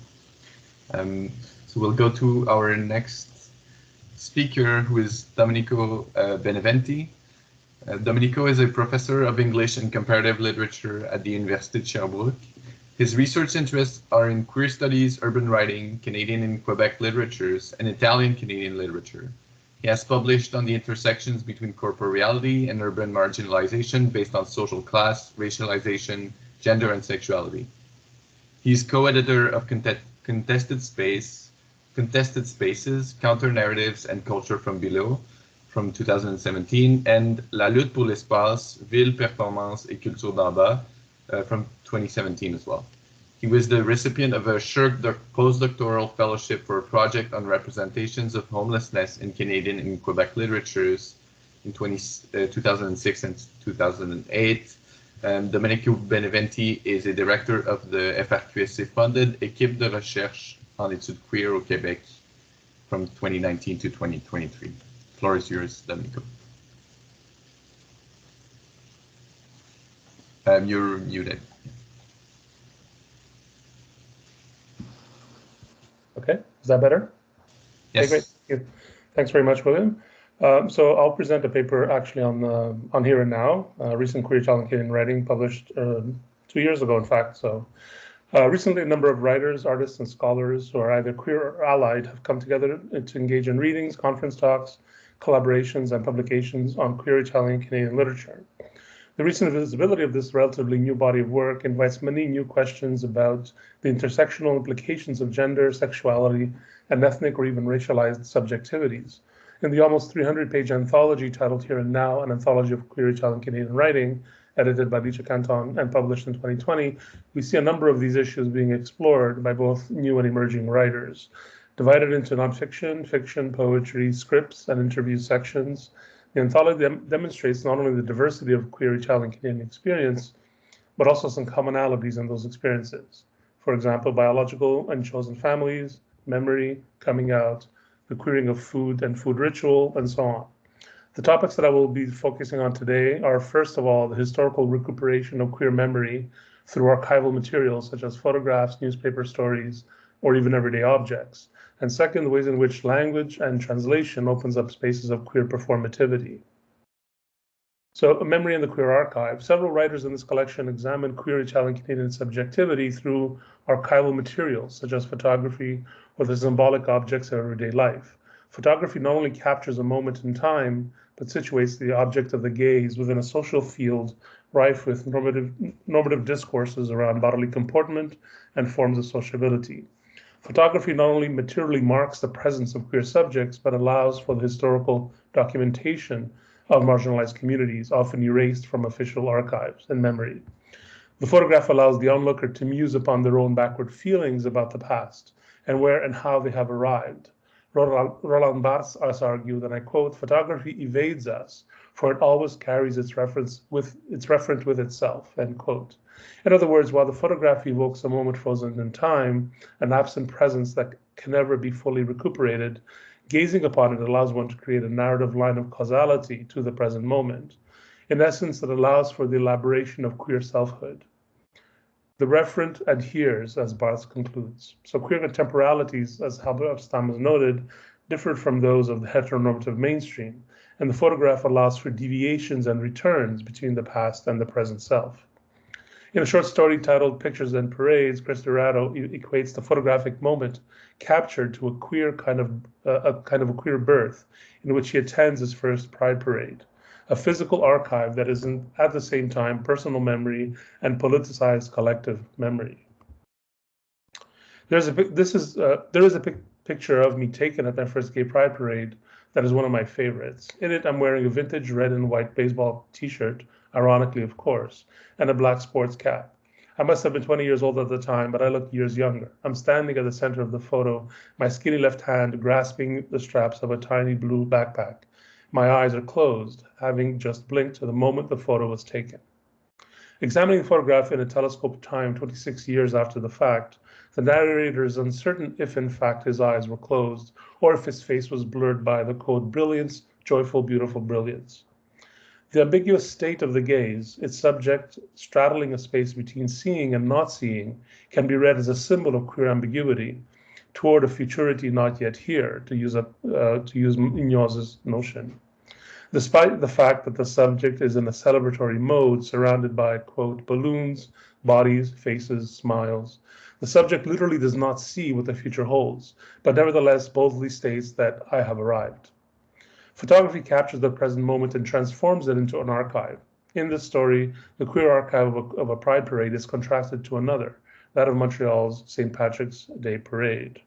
So we'll go to our next speaker, who is Domenico Beneventi. Domenico is a professor of English and comparative literature at the Université Sherbrooke. His research interests are in queer studies, urban writing, Canadian and Quebec literatures, and Italian-Canadian literature. He has published on the intersections between corporeality and urban marginalization based on social class, racialization, gender, and sexuality. He's co-editor of Contested Spaces, Counter-Narratives and Culture from Below from 2017, and La lutte pour l'espace, Ville, Performance et Culture d'en bas from 2017 as well. He was the recipient of a SHERC postdoctoral fellowship for a project on representations of homelessness in Canadian and Quebec literatures in 2006 and 2008. Domenico Beneventi is a director of the FRQSC-funded Équipe de recherche en études queer au Québec from 2019 to 2023. The floor is yours, Domenico. You're muted. Okay, is that better? Yes. Okay, great. Thank you. Thanks very much, William. So I'll present a paper actually on Here and Now, recent queer Italian Canadian writing published 2 years ago, in fact. So recently, a number of writers, artists, and scholars who are either queer or allied have come together to engage in readings, conference talks, collaborations, and publications on queer Italian Canadian literature. The recent visibility of this relatively new body of work invites many new questions about the intersectional implications of gender, sexuality, and ethnic or even racialized subjectivities. In the almost 300-page anthology titled Here and Now, an anthology of queer Italian Canadian writing, edited by Licia, Canton, and published in 2020, we see a number of these issues being explored by both new and emerging writers. Divided into nonfiction, fiction, poetry, scripts, and interview sections, the anthology demonstrates not only the diversity of queer Italian Canadian experience, but also some commonalities in those experiences. For example, biological and chosen families, memory, coming out, the queering of food and food ritual, and so on. The topics that I will be focusing on today are, first of all, the historical recuperation of queer memory through archival materials such as photographs, newspaper stories, or even everyday objects. And second, the ways in which language and translation opens up spaces of queer performativity. So, a memory in the queer archive. Several writers in this collection examine queer Italian Canadian subjectivity through archival materials, such as photography or the symbolic objects of everyday life. Photography not only captures a moment in time, but situates the object of the gaze within a social field rife with normative discourses around bodily comportment and forms of sociability. Photography not only materially marks the presence of queer subjects, but allows for the historical documentation of marginalized communities, often erased from official archives and memory. The photograph allows the onlooker to muse upon their own backward feelings about the past and where and how they have arrived. Roland Barthes has argued, and I quote, "Photography evades us, for it always carries its reference with itself," end quote. In other words, while the photograph evokes a moment frozen in time, an absent presence that can never be fully recuperated, gazing upon it allows one to create a narrative line of causality to the present moment. In essence, it allows for the elaboration of queer selfhood. The referent adheres, as Barthes concludes. So queer contemporalities, as Halberstam has noted, differ from those of the heteronormative mainstream, and the photograph allows for deviations and returns between the past and the present self. In a short story titled Pictures and Parades, Chris DiRaddo equates the photographic moment captured to a queer kind of a queer birth, in which he attends his first Pride Parade, a physical archive that is at the same time personal memory and politicized collective memory. There is a picture of me taken at my first gay Pride Parade that is one of my favorites. In it, I'm wearing a vintage red and white baseball t-shirt, ironically, of course, and a black sports cap. I must have been 20 years old at the time, but I look years younger. I'm standing at the center of the photo, my skinny left hand grasping the straps of a tiny blue backpack. My eyes are closed, having just blinked to the moment the photo was taken. Examining the photograph in a telescope time 26 years after the fact, the narrator is uncertain if in fact his eyes were closed or if his face was blurred by the quote, brilliance, joyful, beautiful brilliance. The ambiguous state of the gaze, its subject straddling a space between seeing and not seeing, can be read as a symbol of queer ambiguity toward a futurity not yet here, to use Muñoz's notion. Despite the fact that the subject is in a celebratory mode surrounded by, quote, balloons, bodies, faces, smiles, the subject literally does not see what the future holds, but nevertheless boldly states that I have arrived. Photography captures the present moment and transforms it into an archive. In this story, the queer archive of a pride parade is contrasted to another, that of Montreal's St. Patrick's Day parade.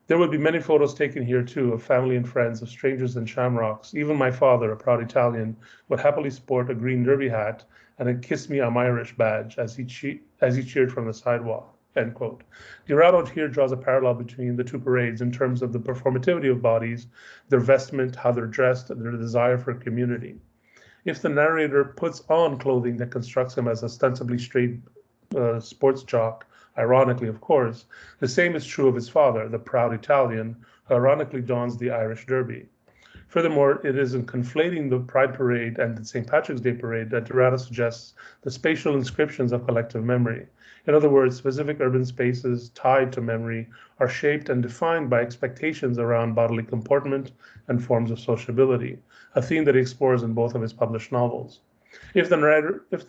There would be many photos taken here too of family and friends, of strangers and shamrocks. Even my father, a proud Italian, would happily sport a green derby hat and a "Kiss Me, I'm Irish" badge as he cheered from the sidewalk. End quote. DiRaddo here draws a parallel between the two parades in terms of the performativity of bodies, their vestment, how they're dressed, and their desire for community. If the narrator puts on clothing that constructs him as ostensibly straight sports jock, ironically, of course, the same is true of his father, the proud Italian, who ironically dons the Irish derby. Furthermore, it is in conflating the Pride Parade and the St. Patrick's Day Parade that DiRaddo suggests the spatial inscriptions of collective memory. In other words, specific urban spaces tied to memory are shaped and defined by expectations around bodily comportment and forms of sociability, a theme that he explores in both of his published novels. If the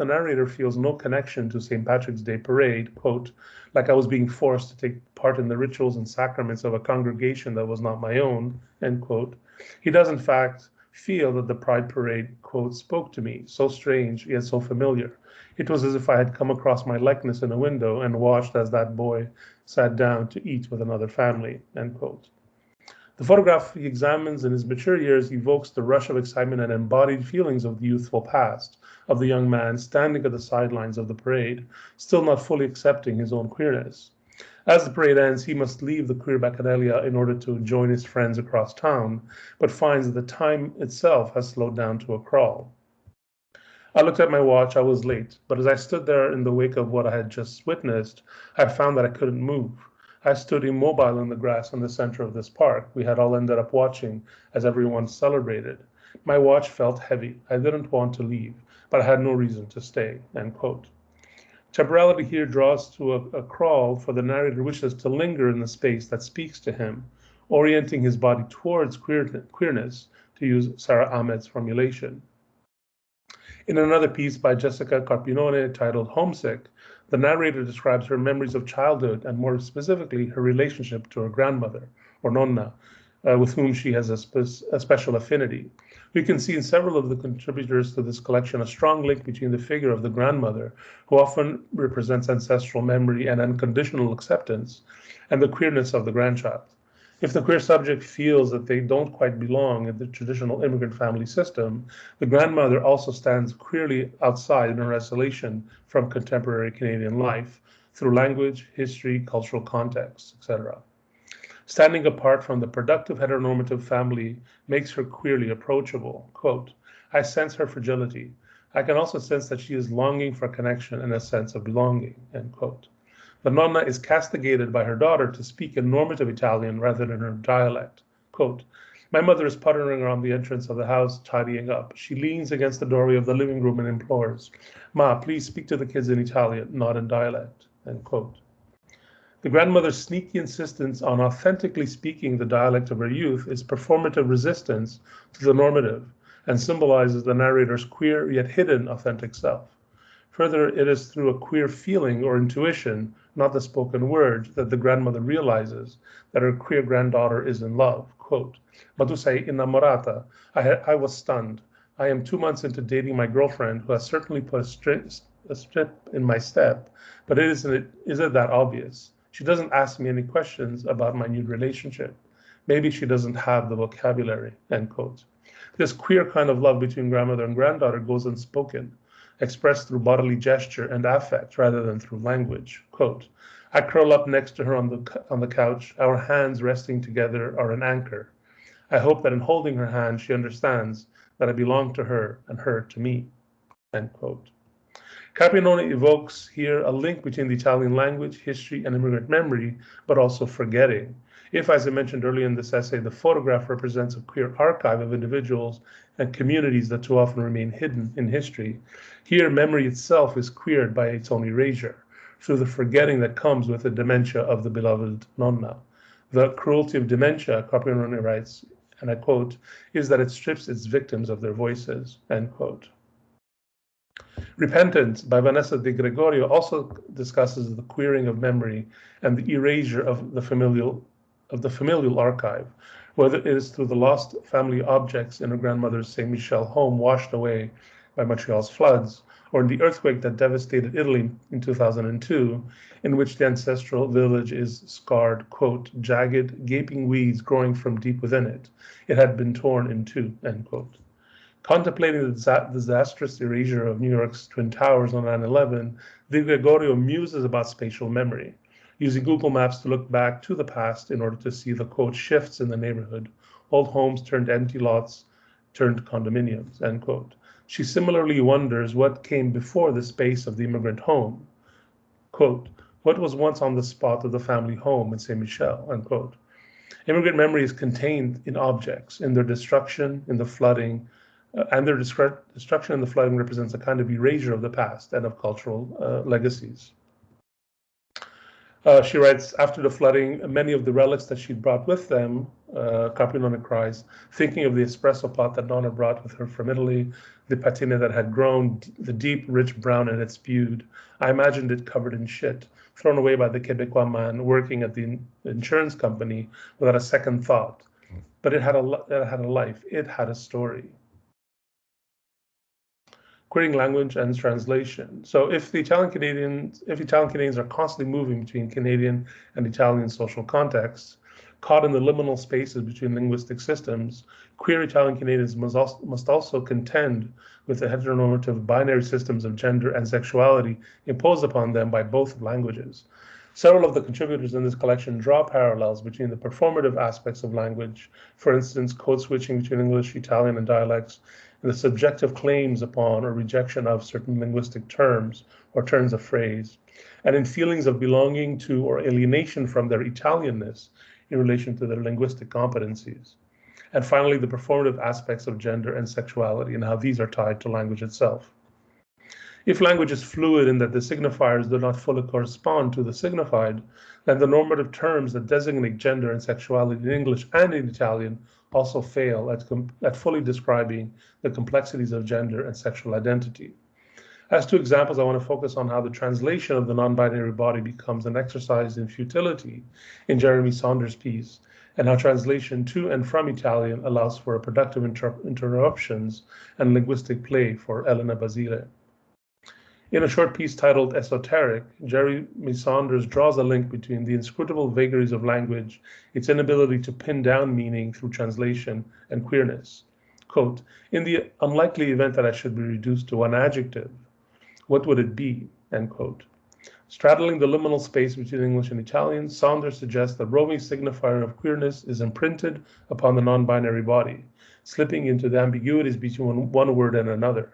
narrator feels no connection to St. Patrick's Day Parade, quote, like I was being forced to take part in the rituals and sacraments of a congregation that was not my own, end quote, he does in fact feel that the Pride Parade, quote, spoke to me, so strange yet so familiar. It was as if I had come across my likeness in a window and watched as that boy sat down to eat with another family, end quote. The photograph he examines in his mature years evokes the rush of excitement and embodied feelings of the youthful past, of the young man standing at the sidelines of the parade, still not fully accepting his own queerness. As the parade ends, he must leave the queer bacchanalia in order to join his friends across town, but finds that the time itself has slowed down to a crawl. I looked at my watch. I was late, but as I stood there in the wake of what I had just witnessed, I found that I couldn't move. I stood immobile in the grass in the center of this park. We had all ended up watching as everyone celebrated. My watch felt heavy. I didn't want to leave, but I had no reason to stay, end quote. Temporality here draws to a crawl, for the narrator wishes to linger in the space that speaks to him, orienting his body towards queerness, to use Sarah Ahmed's formulation. In another piece by Jessica Carpinone titled Homesick, the narrator describes her memories of childhood and more specifically her relationship to her grandmother, or nonna, with whom she has a special affinity. We can see in several of the contributors to this collection a strong link between the figure of the grandmother, who often represents ancestral memory and unconditional acceptance, and the queerness of the grandchild. If the queer subject feels that they don't quite belong in the traditional immigrant family system, the grandmother also stands queerly outside in her isolation from contemporary Canadian life through language, history, cultural context, etc. Standing apart from the productive heteronormative family makes her queerly approachable. Quote, I sense her fragility. I can also sense that she is longing for connection and a sense of belonging, end quote. The nonna is castigated by her daughter to speak in normative Italian rather than her dialect. Quote, my mother is puttering around the entrance of the house, tidying up. She leans against the doorway of the living room and implores, Ma, please speak to the kids in Italian, not in dialect, end quote. The grandmother's sneaky insistence on authentically speaking the dialect of her youth is performative resistance to the normative and symbolizes the narrator's queer yet hidden authentic self. Further, it is through a queer feeling or intuition, not the spoken word, that the grandmother realizes that her queer granddaughter is in love. Quote, Ma tu sei innamorata. I was stunned. I am 2 months into dating my girlfriend, who has certainly put a strip in my step, but is it that obvious? She doesn't ask me any questions about my new relationship. Maybe she doesn't have the vocabulary, end quote. This queer kind of love between grandmother and granddaughter goes unspoken, expressed through bodily gesture and affect rather than through language. Quote, I curl up next to her on the couch. Our hands resting together are an anchor. I hope that in holding her hand, she understands that I belong to her and her to me, end quote. Caprianone evokes here a link between the Italian language, history, and immigrant memory, but also forgetting. If, as I mentioned earlier in this essay, the photograph represents a queer archive of individuals and communities that too often remain hidden in history, here memory itself is queered by its own erasure, through the forgetting that comes with the dementia of the beloved nonna. The cruelty of dementia, Caprianone writes, and I quote, is that it strips its victims of their voices, end quote. Repentance by Vanessa De Gregorio also discusses the queering of memory and the erasure of the familial archive, whether it is through the lost family objects in her grandmother's Saint Michel home washed away by Montreal's floods, or in the earthquake that devastated Italy in 2002, in which the ancestral village is scarred, quote, jagged, gaping weeds growing from deep within it. It had been torn in two, end quote. Contemplating the disastrous erasure of New York's Twin Towers on 9/11, De Gregorio muses about spatial memory, using Google Maps to look back to the past in order to see the, quote, shifts in the neighborhood, old homes turned empty lots, turned condominiums, end quote. She similarly wonders what came before the space of the immigrant home, quote, what was once on the spot of the family home in Saint Michel, end quote. Immigrant memory is contained in objects, in their destruction, in the flooding, and their destruction and the flooding represents a kind of erasure of the past and of cultural legacies. She writes, after the flooding, many of the relics that she'd brought with them, Caprianone cries, thinking of the espresso pot that Nonna brought with her from Italy, the patina that had grown, the deep, rich brown it had spewed. I imagined it covered in shit, thrown away by the Quebecois man working at the insurance company without a second thought. But it had a life, it had a story. Querying language and translation. So if Italian Canadians are constantly moving between Canadian and Italian social contexts, caught in the liminal spaces between linguistic systems, queer Italian Canadians must also contend with the heteronormative binary systems of gender and sexuality imposed upon them by both languages. Several of the contributors in this collection draw parallels between the performative aspects of language, for instance, code switching between English, Italian, and dialects, and the subjective claims upon or rejection of certain linguistic terms or turns of phrase, and in feelings of belonging to or alienation from their Italianness in relation to their linguistic competencies. And finally, the performative aspects of gender and sexuality and how these are tied to language itself. If language is fluid in that the signifiers do not fully correspond to the signified, then the normative terms that designate gender and sexuality in English and in Italian also fail at fully describing the complexities of gender and sexual identity. As two examples, I want to focus on how the translation of the non-binary body becomes an exercise in futility in Jeremy Saunders' piece, and how translation to and from Italian allows for a productive interruptions and linguistic play for Elena Basile. In a short piece titled Esoteric, Jeremy Saunders draws a link between the inscrutable vagaries of language, its inability to pin down meaning through translation, and queerness. Quote, in the unlikely event that I should be reduced to one adjective, what would it be? End quote. Straddling the liminal space between English and Italian, Saunders suggests the roving signifier of queerness is imprinted upon the non-binary body, slipping into the ambiguities between one word and another.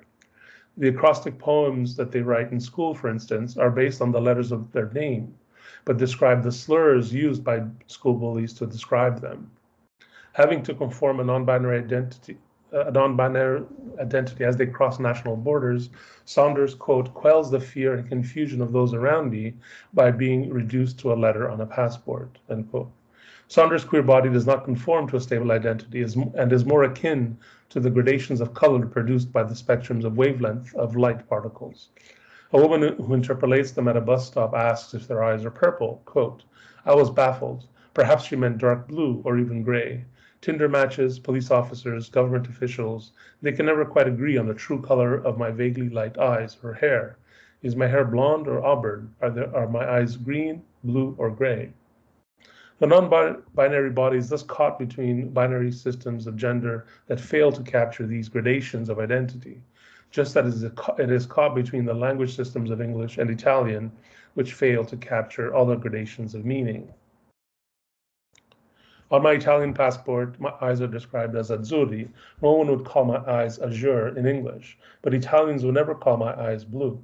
The acrostic poems that they write in school, for instance, are based on the letters of their name, but describe the slurs used by school bullies to describe them. Having to conform a non-binary identity as they cross national borders, Saunders, quote, quells the fear and confusion of those around me by being reduced to a letter on a passport, end quote. Saunders' queer body does not conform to a stable identity and is more akin to the gradations of color produced by the spectrums of wavelength of light particles. A woman who interpolates them at a bus stop asks if their eyes are purple, quote, I was baffled. Perhaps she meant dark blue or even gray. Tinder matches, police officers, government officials, they can never quite agree on the true color of my vaguely light eyes or hair. Is my hair blonde or auburn? Are my eyes green, blue, or gray? The non-binary body is thus caught between binary systems of gender that fail to capture these gradations of identity, just as it is caught between the language systems of English and Italian, which fail to capture all the gradations of meaning. On my Italian passport, my eyes are described as azzurri. No one would call my eyes azure in English, but Italians would never call my eyes blue.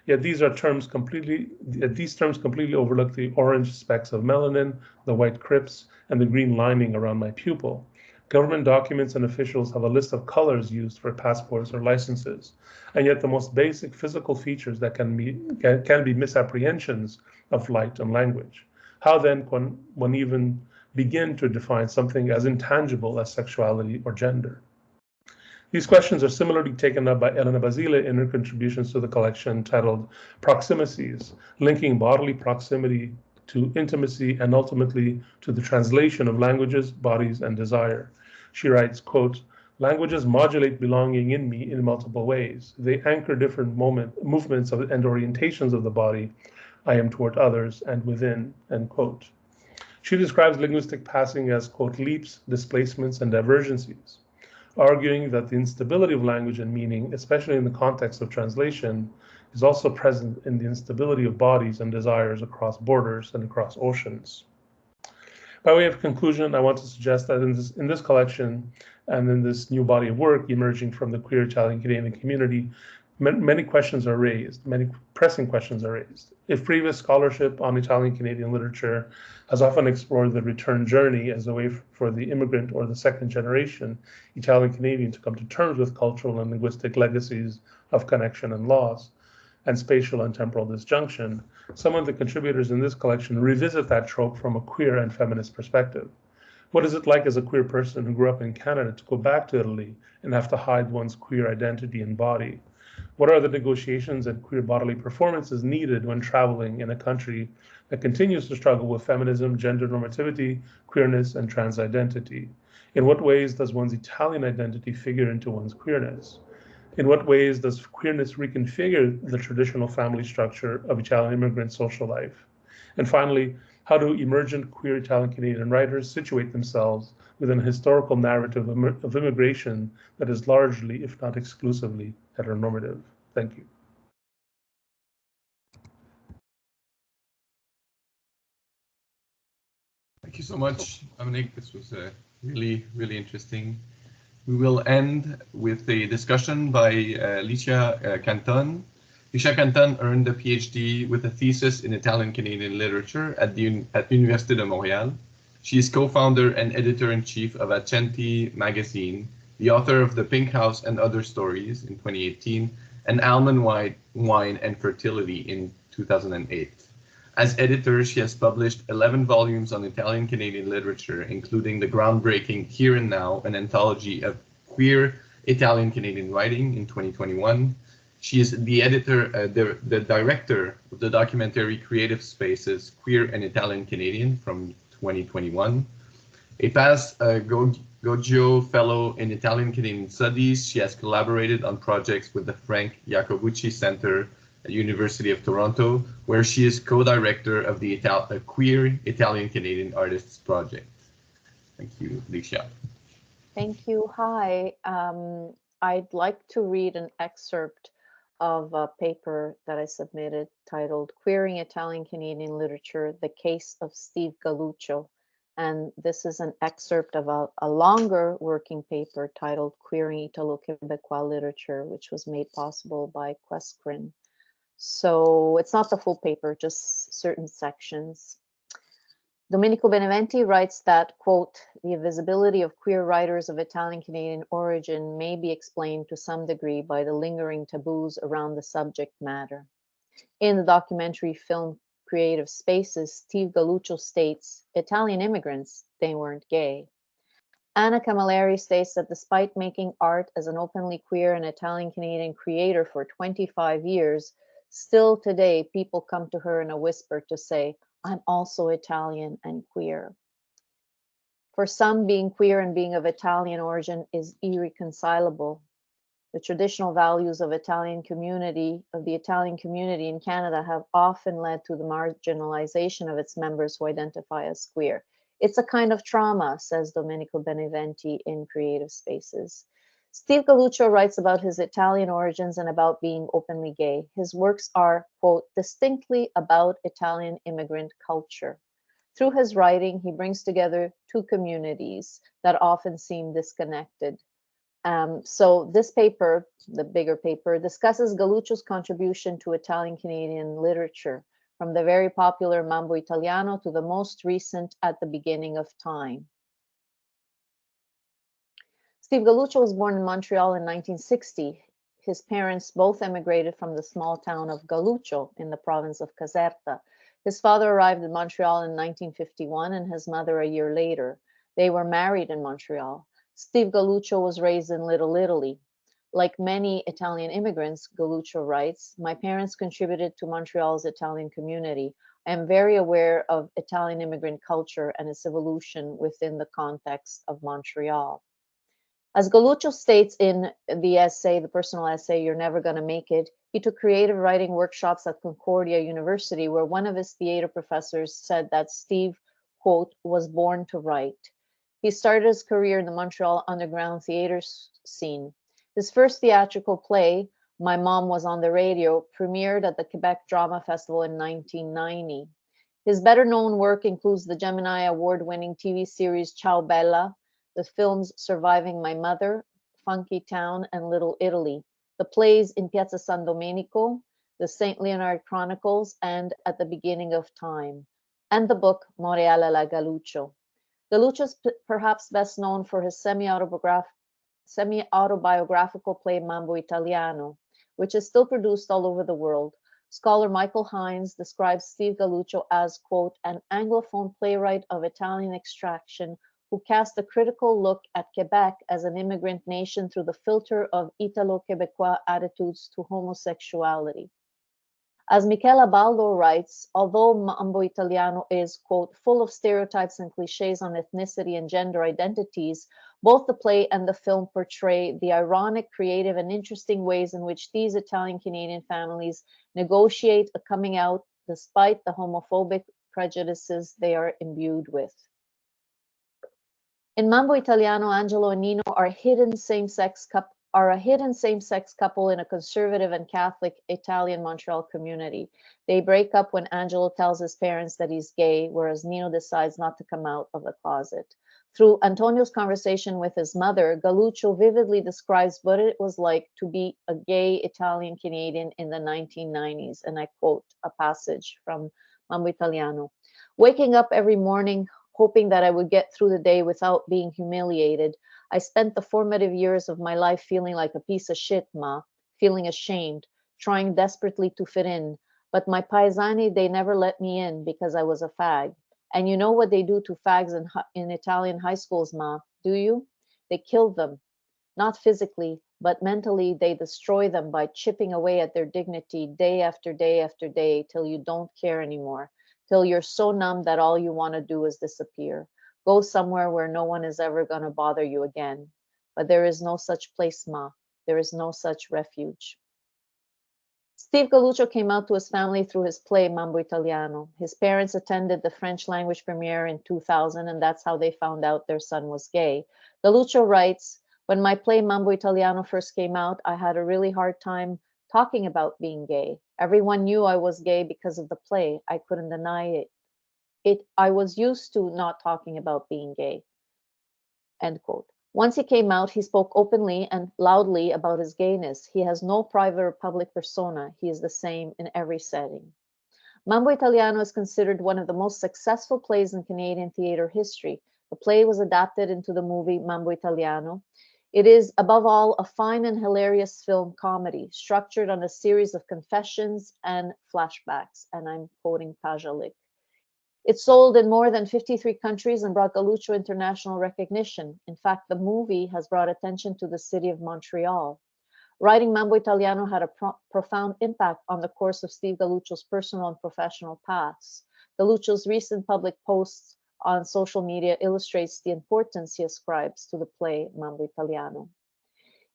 Yet these terms completely overlook the orange specks of melanin, the white crypts, and the green lining around my pupil. Government documents and officials have a list of colors used for passports or licenses, and yet the most basic physical features that can be misapprehensions of light and language. How then can one even begin to define something as intangible as sexuality or gender? These questions are similarly taken up by Elena Basile in her contributions to the collection titled Proximities, linking bodily proximity to intimacy and ultimately to the translation of languages, bodies, and desire. She writes, quote, "Languages modulate belonging in me in multiple ways. They anchor different movements and orientations of the body I am toward others and within," end quote. She describes linguistic passing as, quote, "leaps, displacements, and divergencies," arguing that the instability of language and meaning, especially in the context of translation, is also present in the instability of bodies and desires across borders and across oceans. By way of conclusion, I want to suggest that in this collection and in this new body of work emerging from the queer Italian-Canadian community, many questions are raised, many pressing questions are raised. If previous scholarship on Italian-Canadian literature has often explored the return journey as a way for the immigrant or the second generation Italian-Canadian to come to terms with cultural and linguistic legacies of connection and loss, and spatial and temporal disjunction, some of the contributors in this collection revisit that trope from a queer and feminist perspective. What is it like as a queer person who grew up in Canada to go back to Italy and have to hide one's queer identity and body? What are the negotiations and queer bodily performances needed when traveling in a country that continues to struggle with feminism, gender normativity, queerness, and trans identity? In what ways does one's Italian identity figure into one's queerness? In what ways does queerness reconfigure the traditional family structure of Italian immigrant social life? And finally, how do emergent queer Italian-Canadian writers situate themselves within a historical narrative of immigration that is largely, if not exclusively, heteronormative? Thank you. Thank you so much, Dominic. This was really, really interesting. We will end with a discussion by Licia Canton. Licia Canton earned a PhD with a thesis in Italian-Canadian literature at Université de Montréal. She is co-founder and editor-in-chief of Accenti magazine, the author of The Pink House and Other Stories in 2018, and Almond Wine and Fertility in 2008. As editor, she has published 11 volumes on Italian-Canadian literature, including the groundbreaking Here and Now, an anthology of queer Italian-Canadian writing in 2021. She is the editor, the director of the documentary Creative Spaces, Queer and Italian-Canadian from 2021. A past Goggio Fellow in Italian-Canadian Studies, she has collaborated on projects with the Frank Iacobucci Center at University of Toronto, where she is co-director of the Queer Italian-Canadian Artists Project. Thank you, Licia. Thank you. Hi. I'd like to read an excerpt of a paper that I submitted titled Queering Italian-Canadian Literature, The Case of Steve Galluccio. And this is an excerpt of a longer working paper titled Queering Italo-Quebecois Literature, which was made possible by Questcrin. So it's not the full paper, just certain sections. Domenico Beneventi writes that, quote, "The visibility of queer writers of Italian-Canadian origin may be explained to some degree by the lingering taboos around the subject matter." In the documentary film Creative Spaces, Steve Galluccio states, "Italian immigrants, they weren't gay." Anna Camilleri states that despite making art as an openly queer and Italian-Canadian creator for 25 years, still today people come to her in a whisper to say, "I'm also Italian and queer." For some, being queer and being of Italian origin is irreconcilable. The traditional values of the Italian community in Canada have often led to the marginalization of its members who identify as queer. It's a kind of trauma, says Domenico Beneventi in Creative Spaces. Steve Galluccio writes about his Italian origins and about being openly gay. His works are, quote, distinctly about Italian immigrant culture. Through his writing, he brings together two communities that often seem disconnected. So this paper, the bigger paper, discusses Galluccio's contribution to Italian-Canadian literature, from the very popular Mambo Italiano to the most recent At the Beginning of Time. Steve Galluccio was born in Montreal in 1960. His parents both emigrated from the small town of Galluccio in the province of Caserta. His father arrived in Montreal in 1951 and his mother a year later. They were married in Montreal. Steve Galluccio was raised in Little Italy. Like many Italian immigrants, Galluccio writes, my parents contributed to Montreal's Italian community. I am very aware of Italian immigrant culture and its evolution within the context of Montreal. As Galluccio states in the essay, the personal essay, You're Never Gonna Make It, he took creative writing workshops at Concordia University, where one of his theater professors said that Steve, quote, was born to write. He started his career in the Montreal underground theater scene. His first theatrical play, My Mom Was on the Radio, premiered at the Quebec Drama Festival in 1990. His better-known work includes the Gemini Award-winning TV series Ciao Bella, the films Surviving My Mother, Funky Town, and Little Italy, the plays In Piazza San Domenico, the St. Leonard Chronicles, and At the Beginning of Time, and the book Montreal à la Galluccio. Galluccio is perhaps best known for his semi-autobiographical play Mambo Italiano, which is still produced all over the world. Scholar Michael Hines describes Steve Galluccio as, quote, an Anglophone playwright of Italian extraction who cast a critical look at Quebec as an immigrant nation through the filter of Italo-Quebecois attitudes to homosexuality. As Michela Baldo writes, although Mambo Italiano is, quote, full of stereotypes and cliches on ethnicity and gender identities, both the play and the film portray the ironic, creative, and interesting ways in which these Italian-Canadian families negotiate a coming out despite the homophobic prejudices they are imbued with. In Mambo Italiano, Angelo and Nino are a hidden same-sex couple in a conservative and Catholic Italian-Montreal community. They break up when Angelo tells his parents that he's gay, whereas Nino decides not to come out of the closet. Through Antonio's conversation with his mother, Galluccio vividly describes what it was like to be a gay Italian-Canadian in the 1990s, and I quote a passage from Mambo Italiano. Waking up every morning, hoping that I would get through the day without being humiliated. I spent the formative years of my life feeling like a piece of shit, ma, feeling ashamed, trying desperately to fit in. But my paesani, they never let me in because I was a fag. And you know what they do to fags in Italian high schools, ma, do you? They kill them. Not physically, but mentally they destroy them by chipping away at their dignity day after day after day till you don't care anymore. Till you're so numb that all you want to do is disappear. Go somewhere where no one is ever going to bother you again. But there is no such place, ma. There is no such refuge. Steve Galluccio came out to his family through his play Mambo Italiano. His parents attended the French language premiere in 2000, and that's how they found out their son was gay. Galluccio writes, when my play Mambo Italiano first came out, I had a really hard time talking about being gay. Everyone knew I was gay because of the play. I couldn't deny it. I was used to not talking about being gay. End quote. Once he came out, he spoke openly and loudly about his gayness. He has no private or public persona. He is the same in every setting. Mambo Italiano is considered one of the most successful plays in Canadian theater history. The play was adapted into the movie Mambo Italiano. It is, above all, a fine and hilarious film comedy, structured on a series of confessions and flashbacks, and I'm quoting Pajalik. It sold in more than 53 countries and brought Galluccio international recognition. In fact, the movie has brought attention to the city of Montreal. Writing Mambo Italiano had a profound impact on the course of Steve Galluccio's personal and professional paths. Galluccio's recent public posts on social media illustrates the importance he ascribes to the play Mambo Italiano.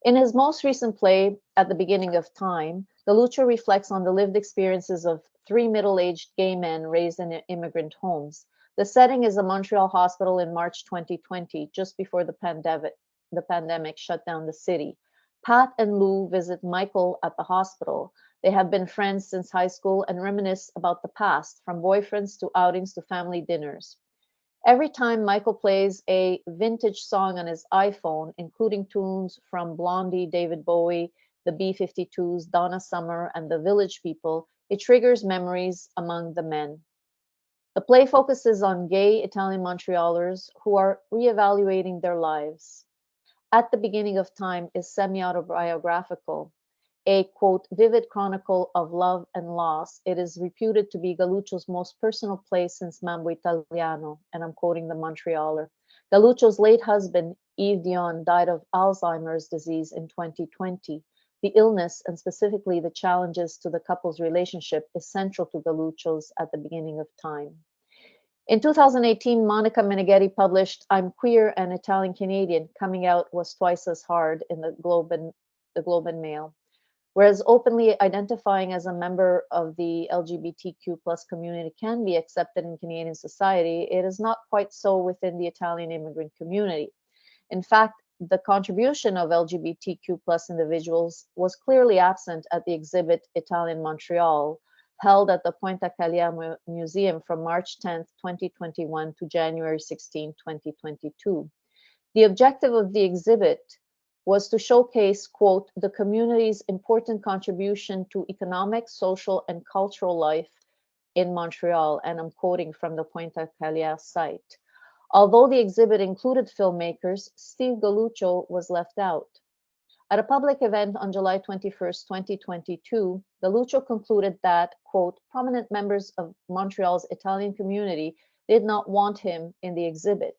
In his most recent play, At the Beginning of Time, Galluccio reflects on the lived experiences of 3 middle-aged gay men raised in immigrant homes. The setting is a Montreal hospital in March 2020, just before the pandemic shut down the city. Pat and Lou visit Michael at the hospital. They have been friends since high school and reminisce about the past, from boyfriends to outings to family dinners. Every time Michael plays a vintage song on his iPhone, including tunes from Blondie, David Bowie, the B-52s, Donna Summer, and the Village People, it triggers memories among the men. The play focuses on gay Italian Montrealers who are reevaluating their lives. At the Beginning of Time is semi-autobiographical, a, quote, vivid chronicle of love and loss. It is reputed to be Galluccio's most personal play since Mambo Italiano, and I'm quoting the Montrealer. Galluccio's late husband, Yves Dion, died of Alzheimer's disease in 2020. The illness, and specifically the challenges to the couple's relationship, is central to Galluccio's At the Beginning of Time. In 2018, Monica Meneghetti published I'm Queer and Italian Canadian. Coming out was twice as hard in the Globe and Mail. Whereas openly identifying as a member of the LGBTQ plus community can be accepted in Canadian society, it is not quite so within the Italian immigrant community. In fact, the contribution of LGBTQ plus individuals was clearly absent at the exhibit Italian-Montreal, held at the Pointe Cagliari Museum from March 10, 2021 to January 16, 2022. The objective of the exhibit was to showcase, quote, the community's important contribution to economic, social, and cultural life in Montreal, and I'm quoting from the Pointe Cagliari site. Although the exhibit included filmmakers, Steve Galluccio was left out. At a public event on July 21st, 2022, Galluccio concluded that, quote, prominent members of Montreal's Italian community did not want him in the exhibit.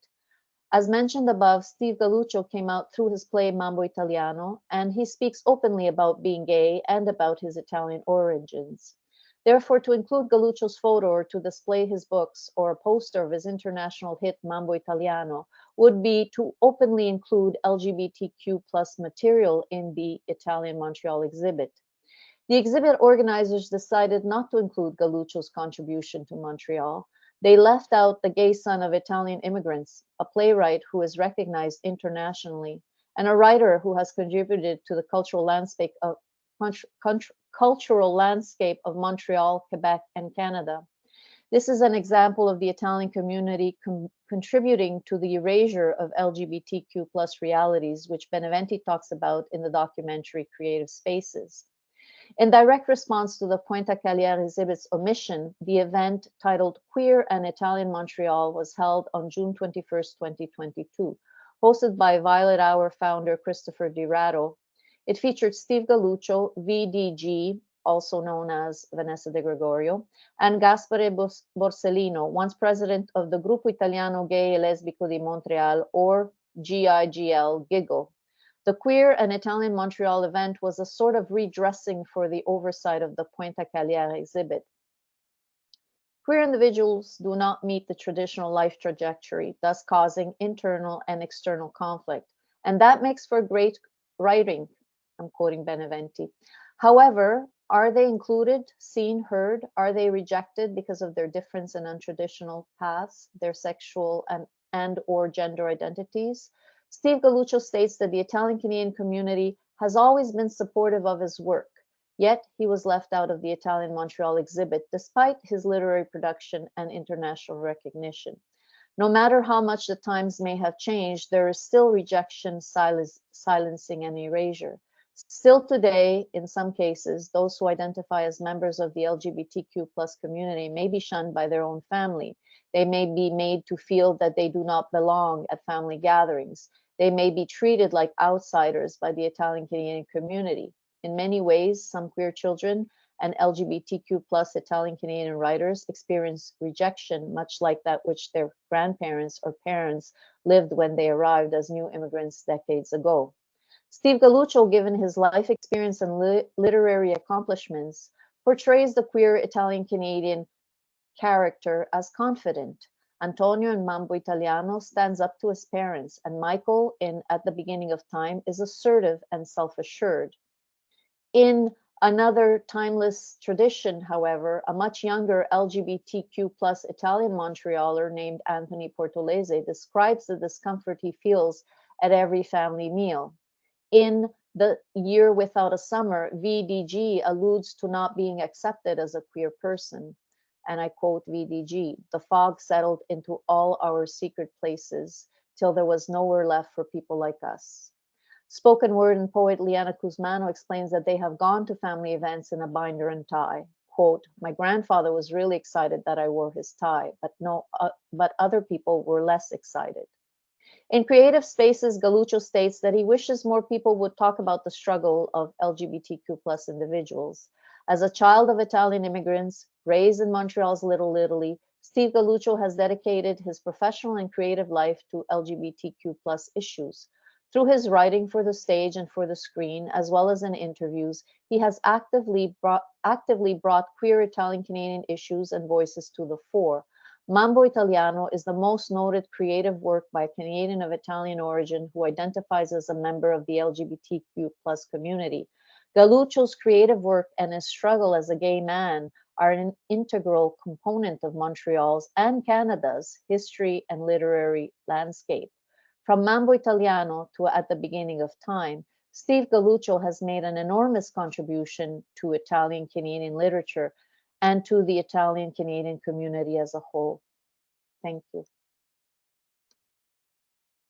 As mentioned above, Steve Galluccio came out through his play Mambo Italiano, and he speaks openly about being gay and about his Italian origins. Therefore, to include Galluccio's photo or to display his books or a poster of his international hit Mambo Italiano would be to openly include LGBTQ plus material in the Italian-Montreal exhibit. The exhibit organizers decided not to include Galluccio's contribution to Montreal. They left out The Gay Son of Italian Immigrants, a playwright who is recognized internationally, and a writer who has contributed to the cultural landscape of Montreal, Quebec, and Canada. This is an example of the Italian community contributing to the erasure of LGBTQ plus realities, which Beneventi talks about in the documentary Creative Spaces. In direct response to the Pointe Cagliari exhibit's omission, the event titled Queer and Italian-Montreal was held on June 21st, 2022, hosted by Violet Hour founder Christopher DiRaddo. It featured Steve Galluccio, VDG, also known as Vanessa De Gregorio, and Gaspare Borsellino, once president of the Gruppo Italiano Gay e Lesbico di Montreal, or GIGL, GIGO. The Queer and Italian-Montreal event was a sort of redressing for the oversight of the Pointe Cagliari exhibit. Queer individuals do not meet the traditional life trajectory, thus causing internal and external conflict. And that makes for great writing, I'm quoting Beneventi. However, are they included, seen, heard? Are they rejected because of their difference in untraditional paths, their sexual and or gender identities? Steve Galluccio states that the Italian-Canadian community has always been supportive of his work, yet he was left out of the Italian-Montreal exhibit despite his literary production and international recognition. No matter how much the times may have changed, there is still rejection, silencing, and erasure. Still today, in some cases, those who identify as members of the LGBTQ plus community may be shunned by their own family. They may be made to feel that they do not belong at family gatherings. They may be treated like outsiders by the Italian-Canadian community. In many ways, some queer children and LGBTQ plus Italian-Canadian writers experience rejection, much like that which their grandparents or parents lived when they arrived as new immigrants decades ago. Steve Galluccio, given his life experience and literary accomplishments, portrays the queer Italian-Canadian character as confident. Antonio in Mambo Italiano stands up to his parents, and Michael in At the Beginning of Time is assertive and self-assured. In another timeless tradition, however, a much younger LGBTQ plus Italian Montrealer named Anthony Portolese describes the discomfort he feels at every family meal. In The Year Without a Summer, VDG alludes to not being accepted as a queer person. And I quote VDG, "The fog settled into all our secret places till there was nowhere left for people like us." Spoken word and poet Liana Cusmano explains that they have gone to family events in a binder and tie. Quote, "My grandfather was really excited that I wore his tie, but other people were less excited." In Creative Spaces, Galluccio states that he wishes more people would talk about the struggle of LGBTQ plus individuals. As a child of Italian immigrants, raised in Montreal's Little Italy, Steve Galluccio has dedicated his professional and creative life to LGBTQ plus issues. Through his writing for the stage and for the screen, as well as in interviews, he has actively brought queer Italian-Canadian issues and voices to the fore. Mambo Italiano is the most noted creative work by a Canadian of Italian origin who identifies as a member of the LGBTQ plus community. Galluccio's creative work and his struggle as a gay man are an integral component of Montreal's and Canada's history and literary landscape. From Mambo Italiano to At the Beginning of Time, Steve Galluccio has made an enormous contribution to Italian-Canadian literature and to the Italian-Canadian community as a whole. Thank you.